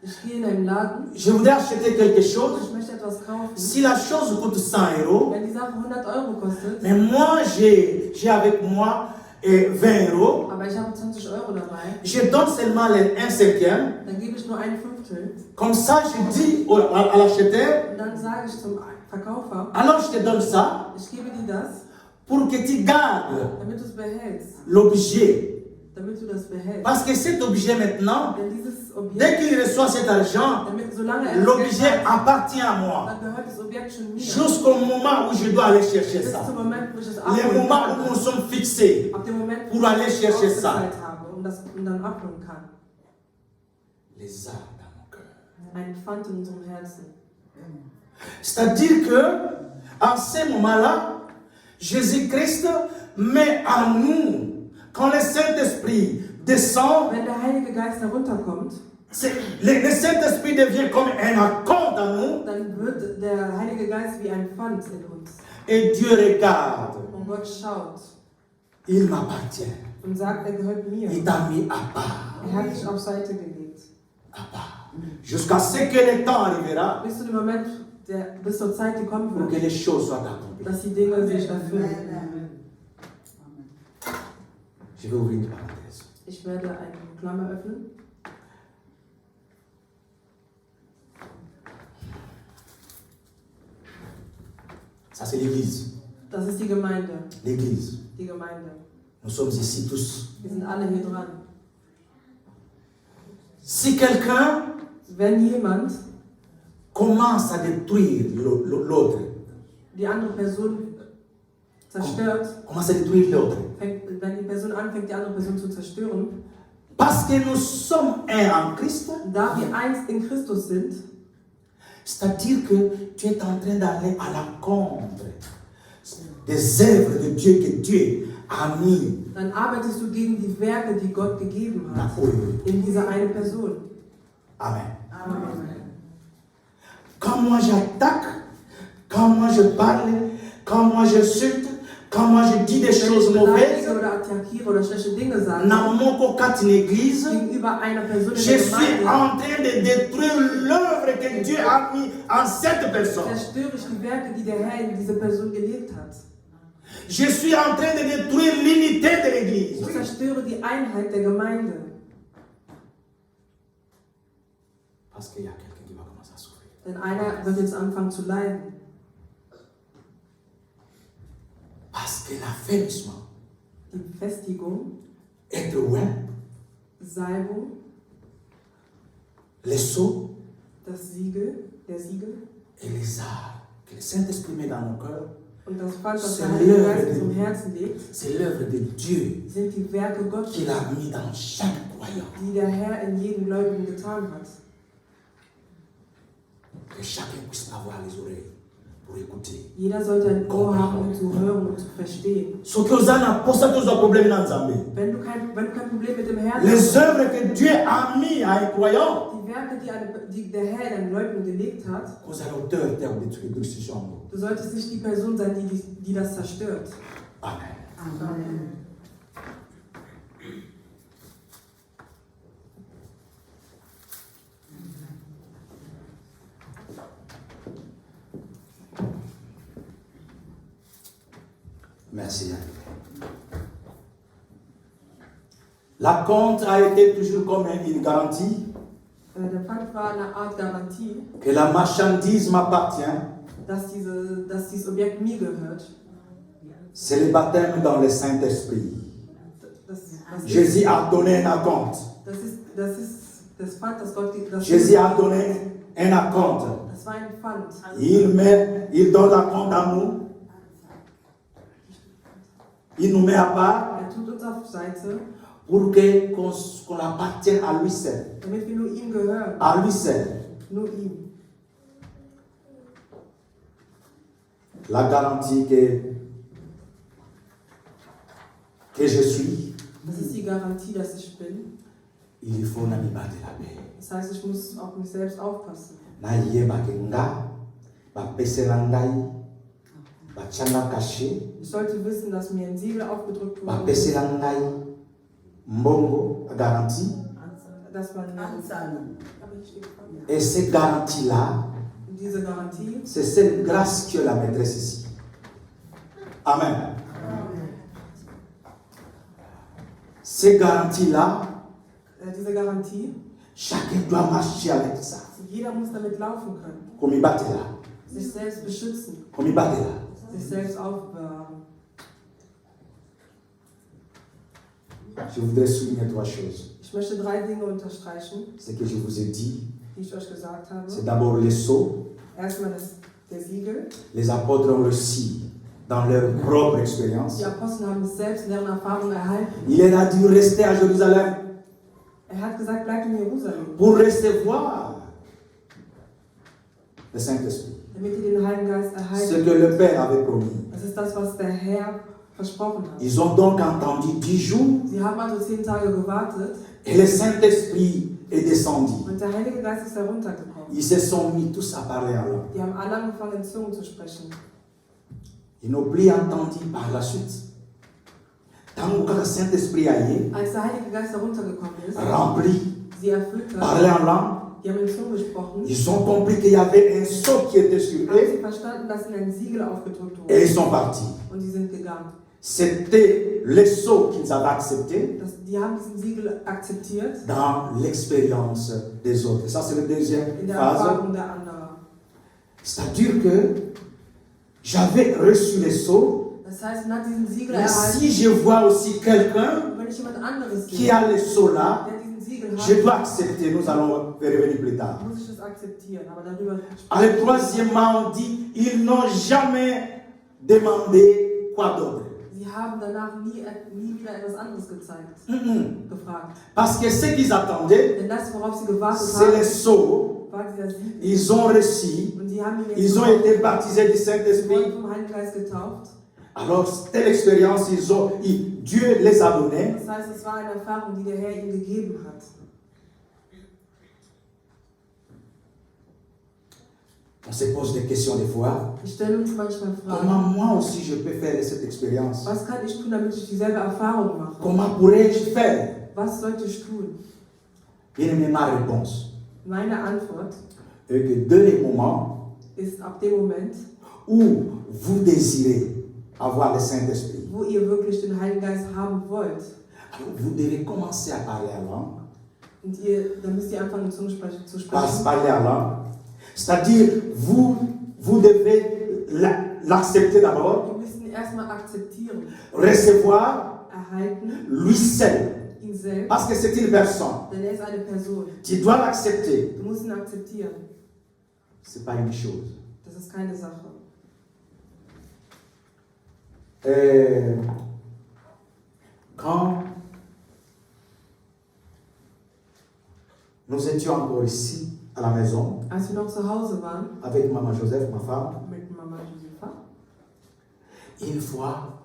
Ich gehe in einen Laden, je voudrais acheter quelque chose. ich möchte etwas kaufen. Si la chose coûte 100 €, Wenn die Sache 100 Euro kostet, mais moi j'ai avec moi 20 €, aber ich habe 20 Euro dabei, je donne seulement un cinquième. dann gebe ich nur ein Fünftel. Comme ça, je dis à l'acheteur, Und dann sage ich zum Verkäufer, alors je te donne ça ich gebe dir das, pour que tu gardes damit du es behältst. l'objet. Damit du das behältst. Parce que cet objet maintenant, Denn dieses dès Objekt, qu'il reçoit cet argent, solange er das Geld l'objet hat, appartient à moi. dann gehört das Objekt schon mir. Jusqu'au moment où je dois aller chercher Bis ça. zum Moment, wo ich es Le abholen moment où kann. nous sommes fixés. Ab dem Moment, pour aller ich chercher ça. ausgezahlt habe und dann abholen kann. Les arts dans mon cœur. Ein Pfand in unserem Herzen. C'est-à-dire que, en ce moment-là, Jésus-Christ met en nous, quand le Saint-Esprit descend, Wenn der Heilige Geist herunterkommt, le Saint-Esprit devient comme un acompte en nous, dann wird der Heilige Geist wie ein Pfand in uns. et Dieu regarde. Und Gott schaut. Il m'appartient. und sagt, er gehört mir. Il t'a mis à part. Er hat dich auf Seite gelegt. À part. Jusqu'à ce que le temps arrivera Bis zu dem Moment, bis zur Zeit, die kommen pour que wird, les choses soient accomplies. dass die Dinge sich erfüllen. Je vais ouvrir une parenthèse. Ich werde eine Klammer öffnen. Ça, c'est l'église. Das ist die Gemeinde. L'église. Die Gemeinde. Nous sommes ici tous. Wir sind alle hier dran. Si quelqu'un Wenn jemand commence à détruire l'autre, die andere Person zerstört, commence à détruire l'autre, wenn die Person anfängt, die andere Person zu zerstören, parce que nous sommes un en Christ, da wir eins in Christus sind, c'est-à-dire que tu es en train d'aller à l'encontre des œuvres de Dieu que Dieu a mis dann arbeitest du gegen die Werke, die Gott gegeben dans hat, eux. in dieser eine Person. Amen. Amen. Quand moi j'attaque, quand moi je parle, quand moi j'insulte, quand moi je dis des Wenn choses ich mauvaises, beleidige oder attackiere oder schlechte Dinge sage, dans mon cocat une église, gegenüber einer Person in je der suis Gemeinde, en train de détruire l'œuvre que Dieu a mis en cette personne. zerstöre ich die Werke, die der Herr in diese Person gelegt hat. Je suis en train de détruire l'unité de l'église. Ich zerstöre die Einheit der Gemeinde. Parce qu'il y a quelqu'un qui va commencer à souffrir. Denn einer wird jetzt anfangen zu leiden. Parce que l'affermissement, Die Befestigung, être loin, Salbung, les sceaux das Siegel, der Siegel et les arts que le Saint-Esprit met dans nos cœurs, und das Pfand, das C'est der Heilige l'œuvre Geist de- zum Herzen legt, c'est l'œuvre de Dieu sind die Werke Gottes, qu'il a mis dans chaque croyant. die der Herr in jedem Gläubigen getan hat. Que chacun puisse avoir les oreilles pour écouter. Jeder sollte ein Ohr haben, um zu hören und zu verstehen. Ce que vous avez, pour ça que vous avez problème dans Zambie. Wenn du kein Problem mit dem Herrn Les hast, œuvres que Dieu a mis à un croyant, die Werke, die der Herr in den Gläubigen gelegt hat, vous allez auteur terme de trucs de ce genre. du solltest nicht die Person sein, die das zerstört. Amen. Merci. La compte a été toujours comme une garantie Der Pfand war eine Art Garantie, que la marchandise m'appartient. dass dieses Objekt mir gehört. C'est le baptême dans le Saint-Esprit. Das Jésus a donné un compte. ist das Pfand, das Gott das Jésus a donné un compte. Das war ein Pfand. Il donne la compte à nous. Il nous met à part Er tut uns auf Seite, pour qu'on appartienne à lui seul. damit wir nur ihm gehören. À lui seul. Nur ihm. La garantie que je suis, Das ist die Garantie, dass ich bin. il faut n'ami pas de la paix. Das heißt, ich muss auf mich selbst aufpassen. Na yeba ke nga, ba pesela ngai, ba changa caché, Ich sollte wissen, dass mir ein Siegel aufgedrückt ba wurde, pesela ngai, mbongo, garantie. dass man Et cette garantie-là, diese Garantie, c'est cette grâce qui est la maîtresse ici. Amen. Ces garanties-là, diese Garantie, chacun doit marcher avec ça. jeder muss damit laufen können. Comme il battait là. Sich selbst beschützen, Comme il battait là. sich selbst aufbewahren. Je voudrais souligner trois choses. Ich möchte 3 Dinge unterstreichen, Ce que je vous ai dit, die ich euch gesagt habe. c'est d'abord les sceaux. Erstmal der Siegel. Les apôtres ont reçu dans leur propre expérience. Die Apostel haben es selbst in deren Erfahrung erhalten. Il a dû rester à Jérusalem Er hat gesagt, bleibt in Jerusalem, pour recevoir le Saint-Esprit. damit ihr den Heiligen Geist Ce erhalten. que le Père avait promis. Das ist das, was der Herr versprochen hat. Ils ont donc entendu 10 jours Sie haben also 10 Tage gewartet et le Saint-Esprit est descendu. und der Heilige Geist ist heruntergekommen. Ils se sont mis tous à parler en langue. Die haben alle angefangen, in Zungen zu sprechen. Ils n'ont plus entendu par la suite. tant que le Saint-Esprit a été Als der Heilige Geist heruntergekommen ist, rempli, sie erfüllt hat, parlé en langue, die haben in Zungen gesprochen, ils ont compris qu'il y avait un sceau qui était sur haben sie eux verstanden, dass ihnen ein Siegel aufgedrückt et wurde. ils sont partis. Und sie sind gegangen. C'était le sceau qu'ils avaient accepté Die haben diesen Siegel akzeptiert dans l'expérience des autres. Et ça, c'est la deuxième in der phase. Erfahrung der anderen. C'est-à-dire que j'avais reçu le sceau, Das heißt, man hat diesen Siegel mais erhalten. si je vois aussi quelqu'un Und wenn ich jemand anderes qui sehe, a le sceau là, der diesen Siegel je hat, dois accepter. Nous allons y revenir plus tard. muss ich das akzeptieren. Aber darüber Alors, troisièmement, on dit, ils n'ont jamais demandé quoi d'autre. Sie haben danach nie wieder etwas anderes gezeigt, gefragt. Parce que ce qu'ils attendaient, Denn das, worauf sie gewartet c'est le haben, sceau. war dieser Siegel. Ils ont reçu, Und sie haben ihn jetzt ils ont getauft. été baptisés du Sie wurden Saint-Esprit. vom Heiligen Geist getauft. Alors, telle expérience, Dieu les a donnée. Das heißt, es war eine Erfahrung, die der Herr ihnen gegeben hat. On se pose des questions des fois. Wir stellen uns manchmal Comment Fragen. moi aussi je peux faire cette expérience? Was kann ich tun, damit ich dieselbe Erfahrung mache? Comment pourrais-je faire? Was sollte ich tun? Bien aimé, ma réponse Meine Antwort est que dès le moment ist ab dem Moment, où vous désirez avoir le Saint-Esprit, wo ihr wirklich den Heiligen Geist haben wollt, alors vous devez commencer à parler en langue. und dann müsst ihr anfangen, in Zungen zu sprechen. Parler en langue. C'est-à-dire, vous devez l'accepter d'abord, Wir müssen erstmal akzeptieren, recevoir erhalten, lui seul. ihn selbst, Parce que c'est une personne. denn er ist eine Person. Tu dois l'accepter. Du musst ihn akzeptieren. Ce n'est pas une chose. Das ist keine Sache. Quand nous étions encore ici, à la maison, Als wir noch zu Hause waren, avec Maman Joseph, ma femme, mit Mama Josefa, une fois,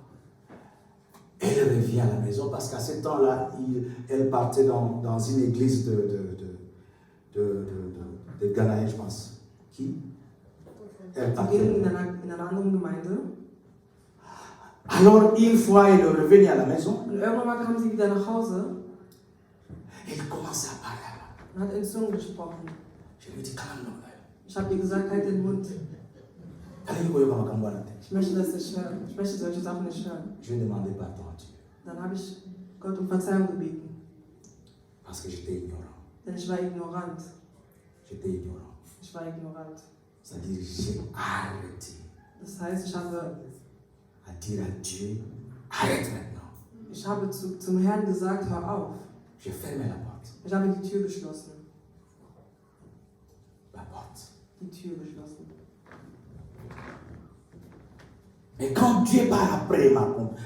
elle revient à la maison parce qu'à ce temps-là, elle partait dans une église de Ghana, je pense. Qui? Elle sie partait. gehen in einer anderen Gemeinde. Alors, une fois, elle revenait à la maison, Und irgendwann mal kam sie wieder nach Hause elle commençait à parler. und hat in Zungen gesprochen. Je lui dis, calme-toi. Ich habe ihr gesagt, halt den Mund. Ich möchte das nicht hören. Ich möchte solche Sachen nicht hören. Je demandais pardon à Dieu Dann habe ich Gott um Verzeihung gebeten. parce que j'étais ignorant. Denn ich war ignorant. J'étais ignorant. Ich war ignorant. C'est-à-dire, j'ai arrêté Das heißt, ich habe à dire à Dieu, arrête maintenant. zum Herrn gesagt, hör auf. J'ai fermé la porte. Ich habe die Tür geschlossen. La porte. Die Tür geschlossen. Mais quand Dieu par après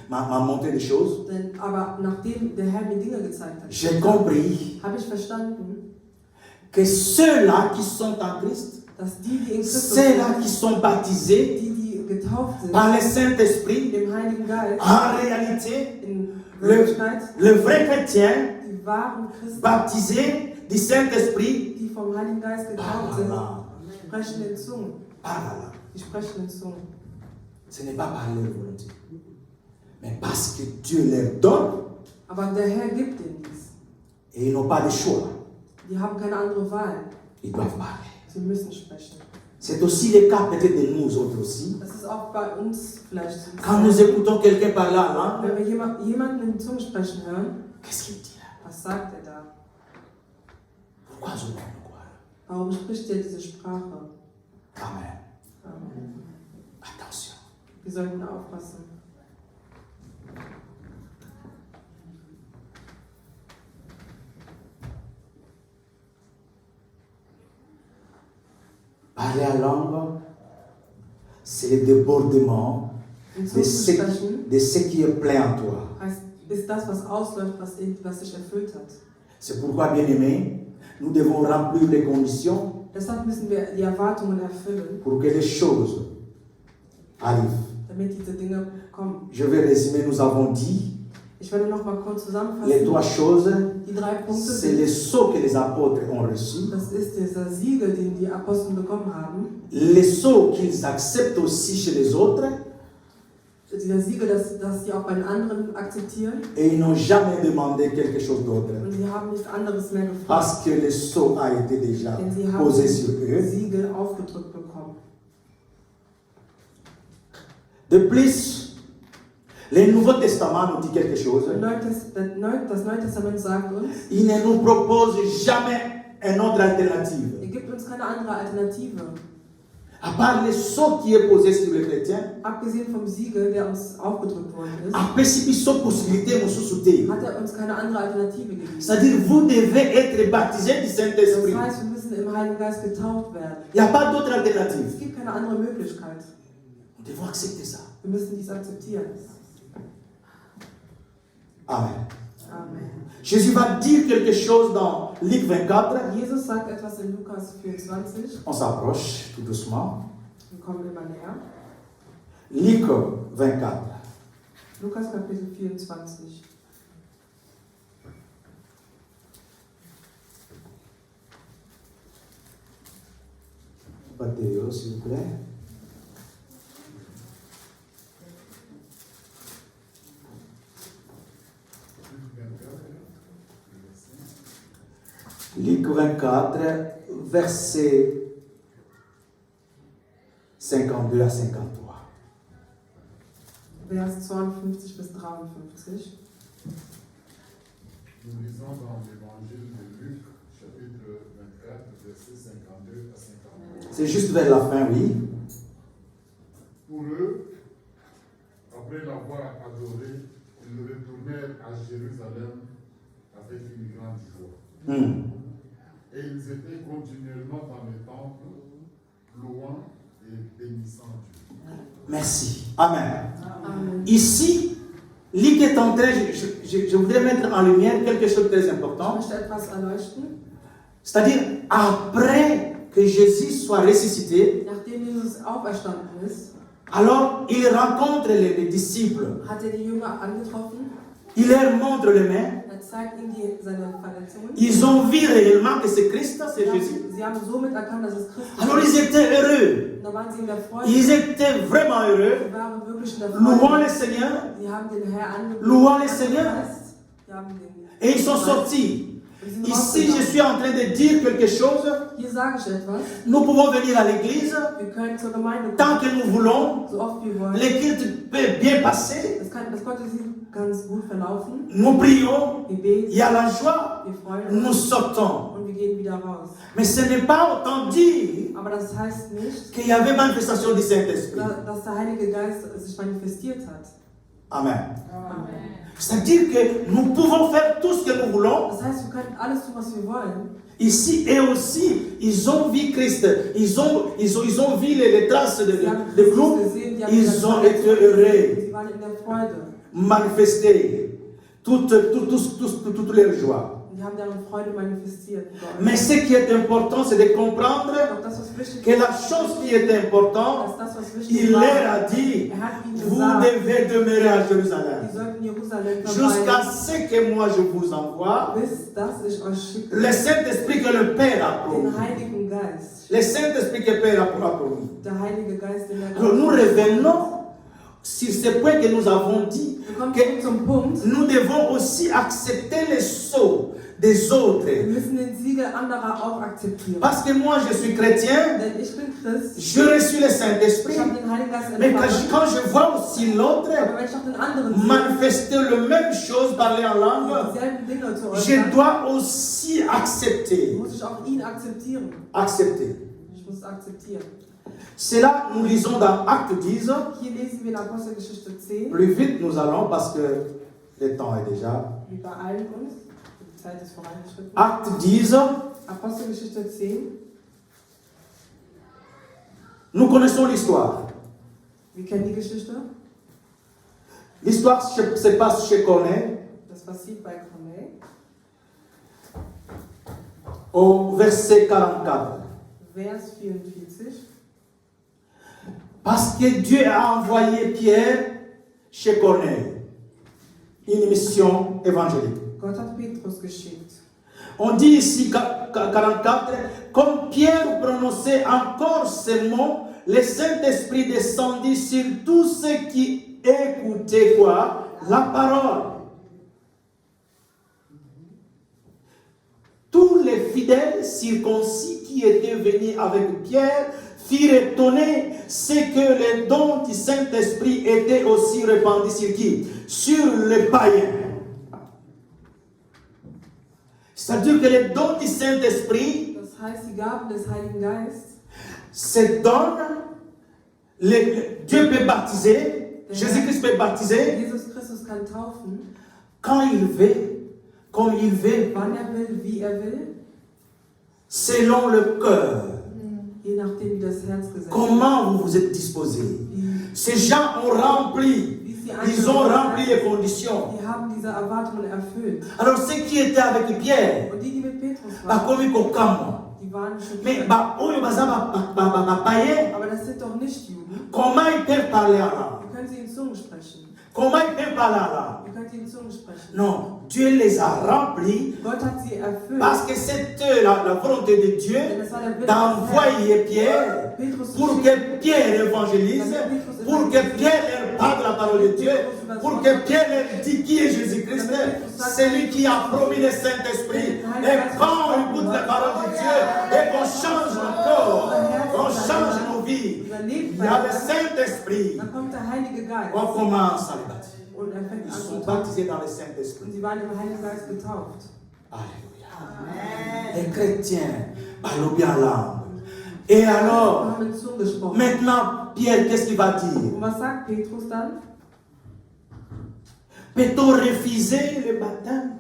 m'a montré des choses, Aber nachdem der Herr mir Dinge gezeigt hat, j'ai compris habe ich verstanden, que ceux-là qui sont en Christ, dass die in Christus ceux-là sind, qui sont baptisés die getauft sind, par le Saint-Esprit, dem Heiligen Geist, en réalité, in Wirklichkeit, le vrai chrétien die wahren Christen, baptisé du Saint-Esprit, die vom Heiligen Geist getauft sind, parle sprechen in Zungen. là. Die sprechen in Zungen. Ce n'est pas par leur volonté, mais parce que Dieu leur donne Aber der Herr gibt ihnen dies. et ils n'ont pas de choix. Die haben keine andere Wahl. Ils doivent parler. Sie müssen sprechen. C'est aussi le cas peut-être de nous autres aussi. Das ist auch bei uns vielleicht so. Quand nous écoutons quelqu'un parler en langue, Wenn wir jemanden in Zungen sprechen hören, qu'est-ce qu'il dit là? was sagt er da? Pourquoi je dois me croire? Warum spricht er diese Sprache? Amen. Ähm, Attention. Wir sollten aufpassen. Parler en langue, c'est le débordement In de Zungen zu ce, sprechen de ce qui est plein en toi. ist das, was ausläuft, was sich erfüllt hat. C'est pourquoi, bien aimé, nous devons remplir les conditions Deshalb müssen wir die Erwartungen erfüllen, pour que les choses arrivent. damit diese Dinge kommen. Je vais résumer, nous avons dit Ich werde noch mal kurz les zusammenfassen. trois choses. Die 3 Punkte C'est sind, les sceaux que les apôtres ont reçus, das ist dieser Siegel, den die Apostel bekommen haben, les sceaux qu'ils acceptent aussi chez les autres, dieser Siegel, dass sie auch bei den anderen akzeptieren. Et ils n'ont jamais demandé quelque chose d'autre. Und sie haben nichts anderes mehr gefragt. Parce que le sceau a été déjà Denn sie haben posé sur eux. Siegel aufgedrückt bekommen. De plus, le Nouveau Testament nous dit quelque chose. Das Neue Testament sagt uns, Il ne nous propose jamais une autre alternative. gibt uns keine andere Alternative. À part le sceau qui est posé sur les chrétiens, Abgesehen vom Siegel, der uns aufgedrückt worden ist, après si une possibilité nous sous-souter. hat er uns keine andere Alternative gegeben. C'est-à-dire, vous devez être baptisé du Das Saint-Esprit. heißt, wir müssen im Heiligen Geist getauft werden. Il n'y a pas d'autre Es alternative. gibt keine andere Möglichkeit. Nous devons accepter ça. Wir müssen dies akzeptieren. Amen. Amen. Jésus va dire quelque chose dans Luc 24. Jesus sagt etwas in Lukas 24. On s'approche tout doucement. Wir kommen immer näher. Luc 24. Lukas Kapitel 24. Mathéo, s'il vous plaît. Luc 24, verset 52 à 53. Vers 52 bis 53. Nous lisons dans l'évangile de Luc, chapitre 24, versets 52 à 53. C'est juste vers la fin, oui. Pour eux, après l'avoir adoré, ils retournèrent à Jérusalem avec une grande joie. Et ils étaient continuellement dans le temple, louant et bénissant Dieu. Merci. Amen. Amen. Ici, Luc est en train, je voudrais mettre en lumière quelque chose de très Ich important. möchte etwas erleuchten. C'est-à-dire, après que Jésus soit ressuscité, Nachdem Jesus auferstanden ist, alors il rencontre les disciples. hat er die Jünger angetroffen. Il leur montre les mains. Er zeigt ihnen seine Verletzungen. Ils ont vu réellement que c'est Christ, c'est Jésus. Sie haben somit erkannt, dass es Christus Alors ils ist. étaient heureux. Da waren sie in der Freude. Ils étaient vraiment heureux. Sie waren wirklich in der Louant Freude. le Seigneur. Sie haben den Herr Louant le Seigneur. angepreist. Sie haben den Et ils sont sortis. Und sie sind Ici, je rausgegangen. suis en train de dire quelque chose. Hier sage ich etwas. Nous pouvons venir à l'église Wir können zur Gemeinde tant kommen, que nous voulons. so oft wir wollen. Les cultes peuvent bien passer. Das Gottesdienst ganz gut verlaufen. Nous prions. Wir beten, Il y a la joie. wir freuen Nous uns sortons. und wir gehen wieder raus. Mais ce n'est pas autant dire Aber das heißt nicht, qu'il y avait manifestation du Saint-Esprit. dass der Heilige Geist sich manifestiert hat. Amen. Amen. C'est-à-dire que nous pouvons faire tout ce que nous voulons. Das heißt, wir können alles tun, was wir wollen. Ici et aussi, ils ont vu Christ. Ils ont vu les traces de Sie haben groupe. Christus gesehen, die haben Ils ont été heureux, Sie waren in der Freude. manifestés toute leur joie. Und die haben deren Freude manifestiert. Mais ce qui est important, c'est de comprendre Doch das, was wichtig que ist, la chose qui est importante, dass das, was wichtig il leur war, a dit, hat ihnen vous gesagt, devez demeurer à Jérusalem. die sollten Jerusalem Jusqu'à verweilen, ce que moi je vous envoie, bis dass ich euch schicke, le Saint-Esprit que le Père a promis. den Heiligen Geist. Le Saint-Esprit que le Père a promis. Der Heilige Geist, den er Alors nous revenons sur ce point que nous avons dit, Wir kommen que zurück zum Punkt, nous devons aussi accepter les sceaux des autres. wir müssen den Siegel anderer auch akzeptieren. Parce que moi je suis chrétien, Denn ich bin Christ, je reçois le Saint-Esprit, ich habe den Heiligen Geist mais empfangen. quand je vois aussi l'autre Aber wenn ich auch den anderen sehe, manifester la même chose, parler en langue, dieselben Dinge zu je äußern, dois aussi accepter. muss ich auch ihn akzeptieren. Accepter. Ich muss es akzeptieren. C'est là, nous lisons dans Acte 10. Hier lesen wir in Apostelgeschichte 10. Plus vite nous allons parce que le temps est déjà. Wir beeilen uns. Die Zeit ist vorangeschritten. Acte 10. Apostelgeschichte 10. Nous connaissons l'histoire. Wir kennen die Geschichte. L'histoire se passe chez Corneille Das passiert bei Corneille. au verset 44. Vers 44. Parce que Dieu a envoyé Pierre chez Corneille. Une mission évangélique. Gott hat Petrus geschickt. On dit ici 44, comme Pierre prononçait encore ces mots, le Saint-Esprit descendit sur tous ceux qui écouter quoi? La parole. Tous les fidèles circoncis qui étaient venus avec Pierre firent étonner, c'est que les dons du Saint-Esprit étaient aussi répandus sur qui? Sur les païens. C'est-à-dire que les dons du Saint-Esprit, Das heißt, die Gaben des Heiligen Geistes, se donnent, Dieu peut baptiser, Jésus-Christ peut baptiser Jesus Christus kann taufen, quand il veut, comme il veut, wann will, wie will, selon le cœur. je nachdem wie das Herz gesetzt ist. Comment vous vous êtes disposés? Ces gens ont rempli, ils ont rempli les conditions. Die haben diese Erwartungen erfüllt. Alors ceux qui étaient avec Pierre, Und die mit Petrus bah, waren, comme ils comprennent. die waren Mais schockiert. bah, oyo baza ba païen, Aber das sind doch nicht Juden. comment ils peuvent parler en langue? Wie können sie in Zungen sprechen? Comment ils peuvent parler en langue? Wie können sie in Zungen sprechen? Non, Dieu les a remplis Gott hat sie erfüllt. parce que c'était la volonté de Dieu Denn es war der Wille des d'envoyer Pierre Petrus zu pour schicken, que Pierre évangélise, pour que Pierre leur parle de la parole de Dieu, pour que Pierre leur dise qui est Jésus-Christ, celui qui a promis le Saint-Esprit. Et quand on écoute la parole de Dieu et qu'on change nos corps, on change nos vies, il y a le Saint-Esprit. dann kommt der Heilige Geist On commence à les baptiser. und er fängt Ils an sont zu taufen. baptisés dans le Und Saint-Esprit. sie waren im Heiligen Geist getauft. Alléluia. Les chrétiens parlent bien langue. Et Wir alors, haben in Zungen gesprochen. maintenant, Pierre, qu'est-ce qu'il va dire? Und was sagt Petrus dann? Peut-on refuser le baptême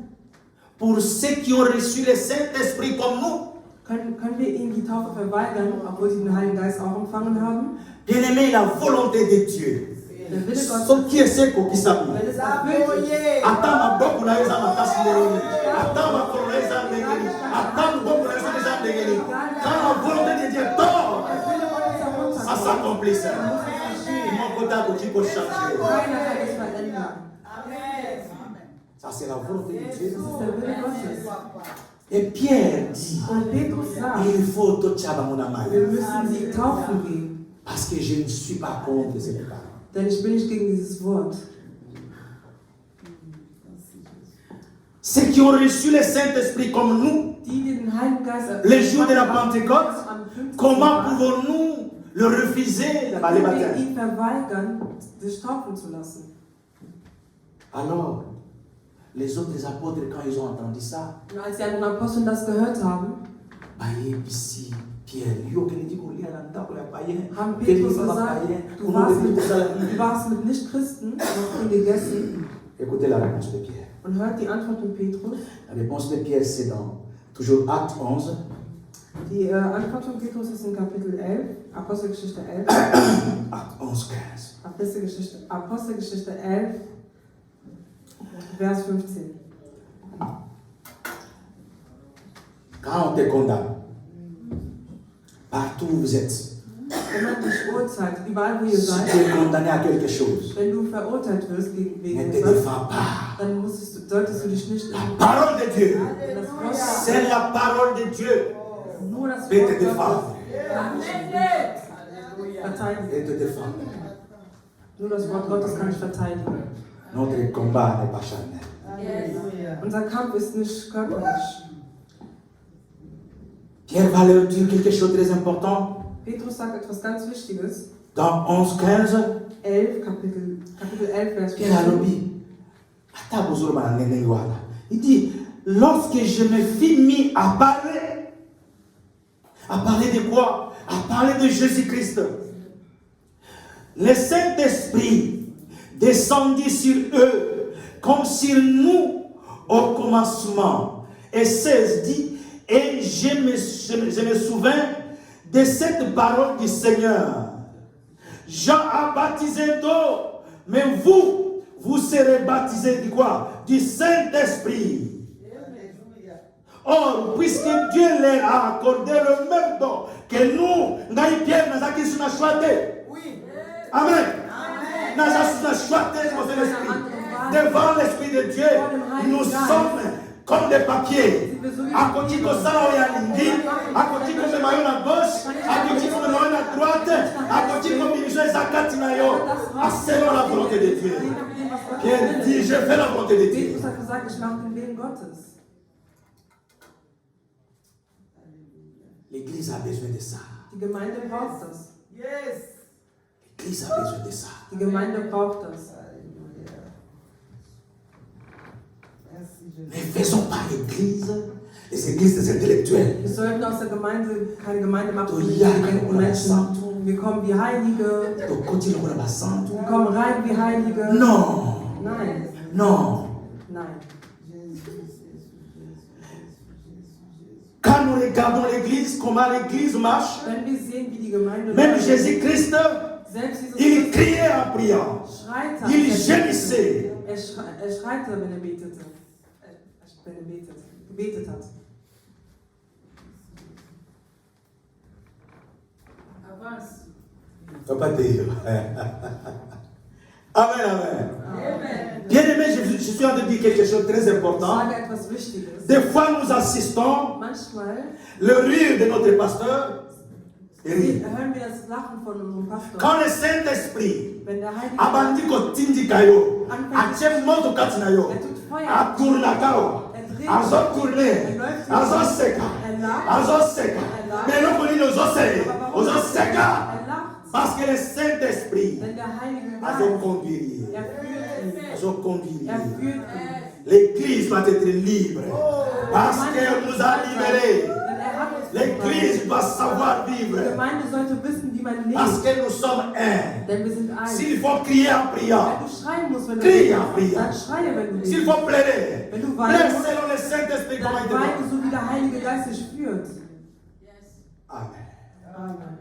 pour ceux qui ont reçu le Saint-Esprit comme nous? Können wir ihnen die Taufe verweigern, obwohl sie den Heiligen Geist auch empfangen haben? Bien-aimé, la volonté de Dieu. Der Wille Gottes, Ce qui est ce qui s'appelle. wenn es erfüllt ist, Attends ma boque na eza makasi ndenge. Attends ma kolo na eza ndenge. Attends ma boque na eza ndenge. Quand la volonté de Dieu tombe, der Wille Gottes ça herunterkommt, s'accomplit ça. dann muss es geschehen. Mon côté à côté pour changer. Keiner kann es verändern. Ça c'est la volonté de Dieu. Das ist der Wille Gottes. Et Pierre dit, Und Petrus sagt, il faut tout ça mon amant. wir müssen sie taufen gehen. Parce que je ne suis pas contre cette parole. Denn ich bin nicht gegen dieses Wort. Ceux qui ont reçu le Saint-Esprit comme nous, Die den Heiligen Geist les jours de la Pentecôte, am 15. comment Tag, pouvons-nous le refuser le können wir baptême? ihn verweigern, sich taufen zu lassen? Alors, les autres apôtres, quand ils ont entendu ça, Und als die anderen Apostel das gehört haben, ici, Pierre, haben Petrus gesagt, du warst mit Nichtchristen und hast ihn gegessen. Écoutez la réponse de Pierre. Und hört die Antwort von Petrus. La réponse de Pierre, c'est dans toujours Acte 11, Die Antwort von Petrus ist in Kapitel 11, Apostelgeschichte 11, Acte 11, 15. Apostelgeschichte 11, Vers 15. Quand on te condamne, partout où vous êtes, Wenn man dich urteilt, überall wo ihr si seid, tu es condamné à quelque chose, wenn du verurteilt wirst wegen ne te etwas, défends pas. dann solltest du dich nicht La parole de Dieu, in das Wort c'est la parole de Dieu. nur das Bitte Wort défendre. Gottes kann ich verteidigen. Et te défendre. Nur das Wort Gottes kann ich verteidigen. Notre combat n'est pas charnel. Unser Kampf ist nicht körperlich. Pierre va leur dire quelque chose de très important. Petrus sagt etwas ganz Wichtiges. Dans 11, 15, 11, Kapitel 11, Vers Pierre a 14. dit, il dit, lorsque je me fis mis à parler de quoi? À parler de Jésus-Christ. Le Saint-Esprit descendit sur eux comme sur nous au commencement. Et 16 dit, et je me souviens de cette parole du Seigneur. Jean a baptisé d'eau, mais vous serez baptisés de quoi? Du Saint-Esprit. Or, puisque Dieu leur a accordé le même don que nous, Pierre, nous avons choisi. Amen. Nous avons choisi devant l'Esprit de Dieu. Nous sommes comme des papiers. Sind wir so wie À côté comme ça, on y a l'indi. À côté comme le maillot à gauche. À côté comme le maillot à droite. À côté comme il joue les akatinayo. À selon la volonté de Dieu. Je nachdem, was Gott Pierre dit, je fais la volonté de Dieu. Petrus hat gesagt, ich mache den Willen Gottes. L'église a besoin de ça. Die Gemeinde braucht das. L'église a besoin de ça. Die Gemeinde braucht das. Ne faisons pas l'église, les églises des intellectuels. Wir sollten aus der Gemeinde keine Gemeinde machen Du für die ja, intelligenten oder Menschen. Santo. Wir kommen wie Heilige. Donc, continue pour la santé. Wir kommen rein wie Heilige. Non, Nein. non. Nein. Quand nous regardons l'église, comment l'église marche, Wenn wir sehen, wie die Gemeinde même läuft, Jésus-Christ, selbst Jesus il Christus criait en priant. schreit, Il gémissait. er schreite, wenn er betete. Wenn er gebetet hat. Faut pas dire. Amen, amen. Bien-aimé, je suis en train de dire quelque chose de très Ich important. sage etwas Wichtiges. Des fois, nous assistons Manchmal le rire de notre pasteur. Et rire. hören wir das Lachen von unserem Pastor. Quand le Saint-Esprit Wenn der Heilige abandi kotindika yo, atie moto kati na yo, er tut Feuer, atournaka yo, er dreht, azotourne, azoseka, er lacht, azoseka. Mais eloko nini ozoseka, ozoseka. er lacht. Parce que le Saint-Esprit Wenn der Heilige Geist, azoconduire, er führt ihn. azoconduire. Er führt ihn. L'église doit être libre parce qu'elle nous a libérés. Denn er hat uns L'église befreit. doit savoir vivre Die Gemeinde sollte wissen, wie man parce lebt. que nous sommes un. Denn wir sind eins. S'il faut crier en priant, Wenn du schreien musst, wenn du Crie en betest, priant. dann schreie, wenn du s'il betest. faut pleurer, Wenn du pleure weinst, selon le Saint-Esprit comment il dann te weine donne. so, wie der Heilige Geist dich führt. Amen. Amen.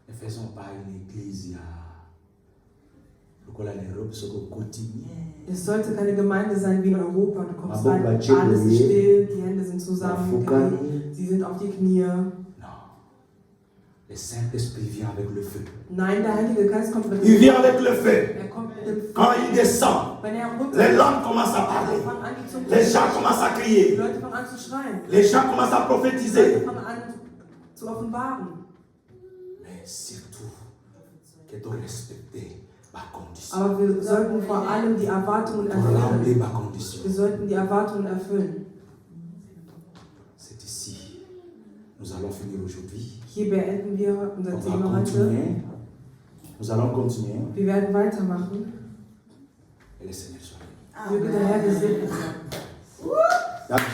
Ne faisons pas une église pour l'Europe, ce qu'on continue. Es sollte keine Gemeinde sein wie in Europa. Du kommst Aber rein, bei alles Chile, ist still, die Hände sind zusammen, Afukani. sie sind auf die Knie. Non. Le Saint-Esprit vient avec le feu. Nein, der Heilige Geist kommt mit Il dem vient avec le feu. Er kommt mit dem Quand il descend, Wenn er runter les langues commencent à parler. fangen an, die Zunge Les zu gens commencent à Die crier. Leute fangen an zu schreien. Les gens commencent à Die Leute prophétiser. fangen an zu offenbaren. Mais surtout, que tu respectes ma condition. Aber wir sollten vor allem die Erwartungen Pour remplir erfüllen. ma condition. Wir sollten die Erwartungen erfüllen. C'est ici. Nous allons finir aujourd'hui. Hier beenden wir unser On Thema va heute. continuer. Nous allons continuer. Wir werden weitermachen. Et le Seigneur soit béni. Möge der Herr gesegnet sein. Danke.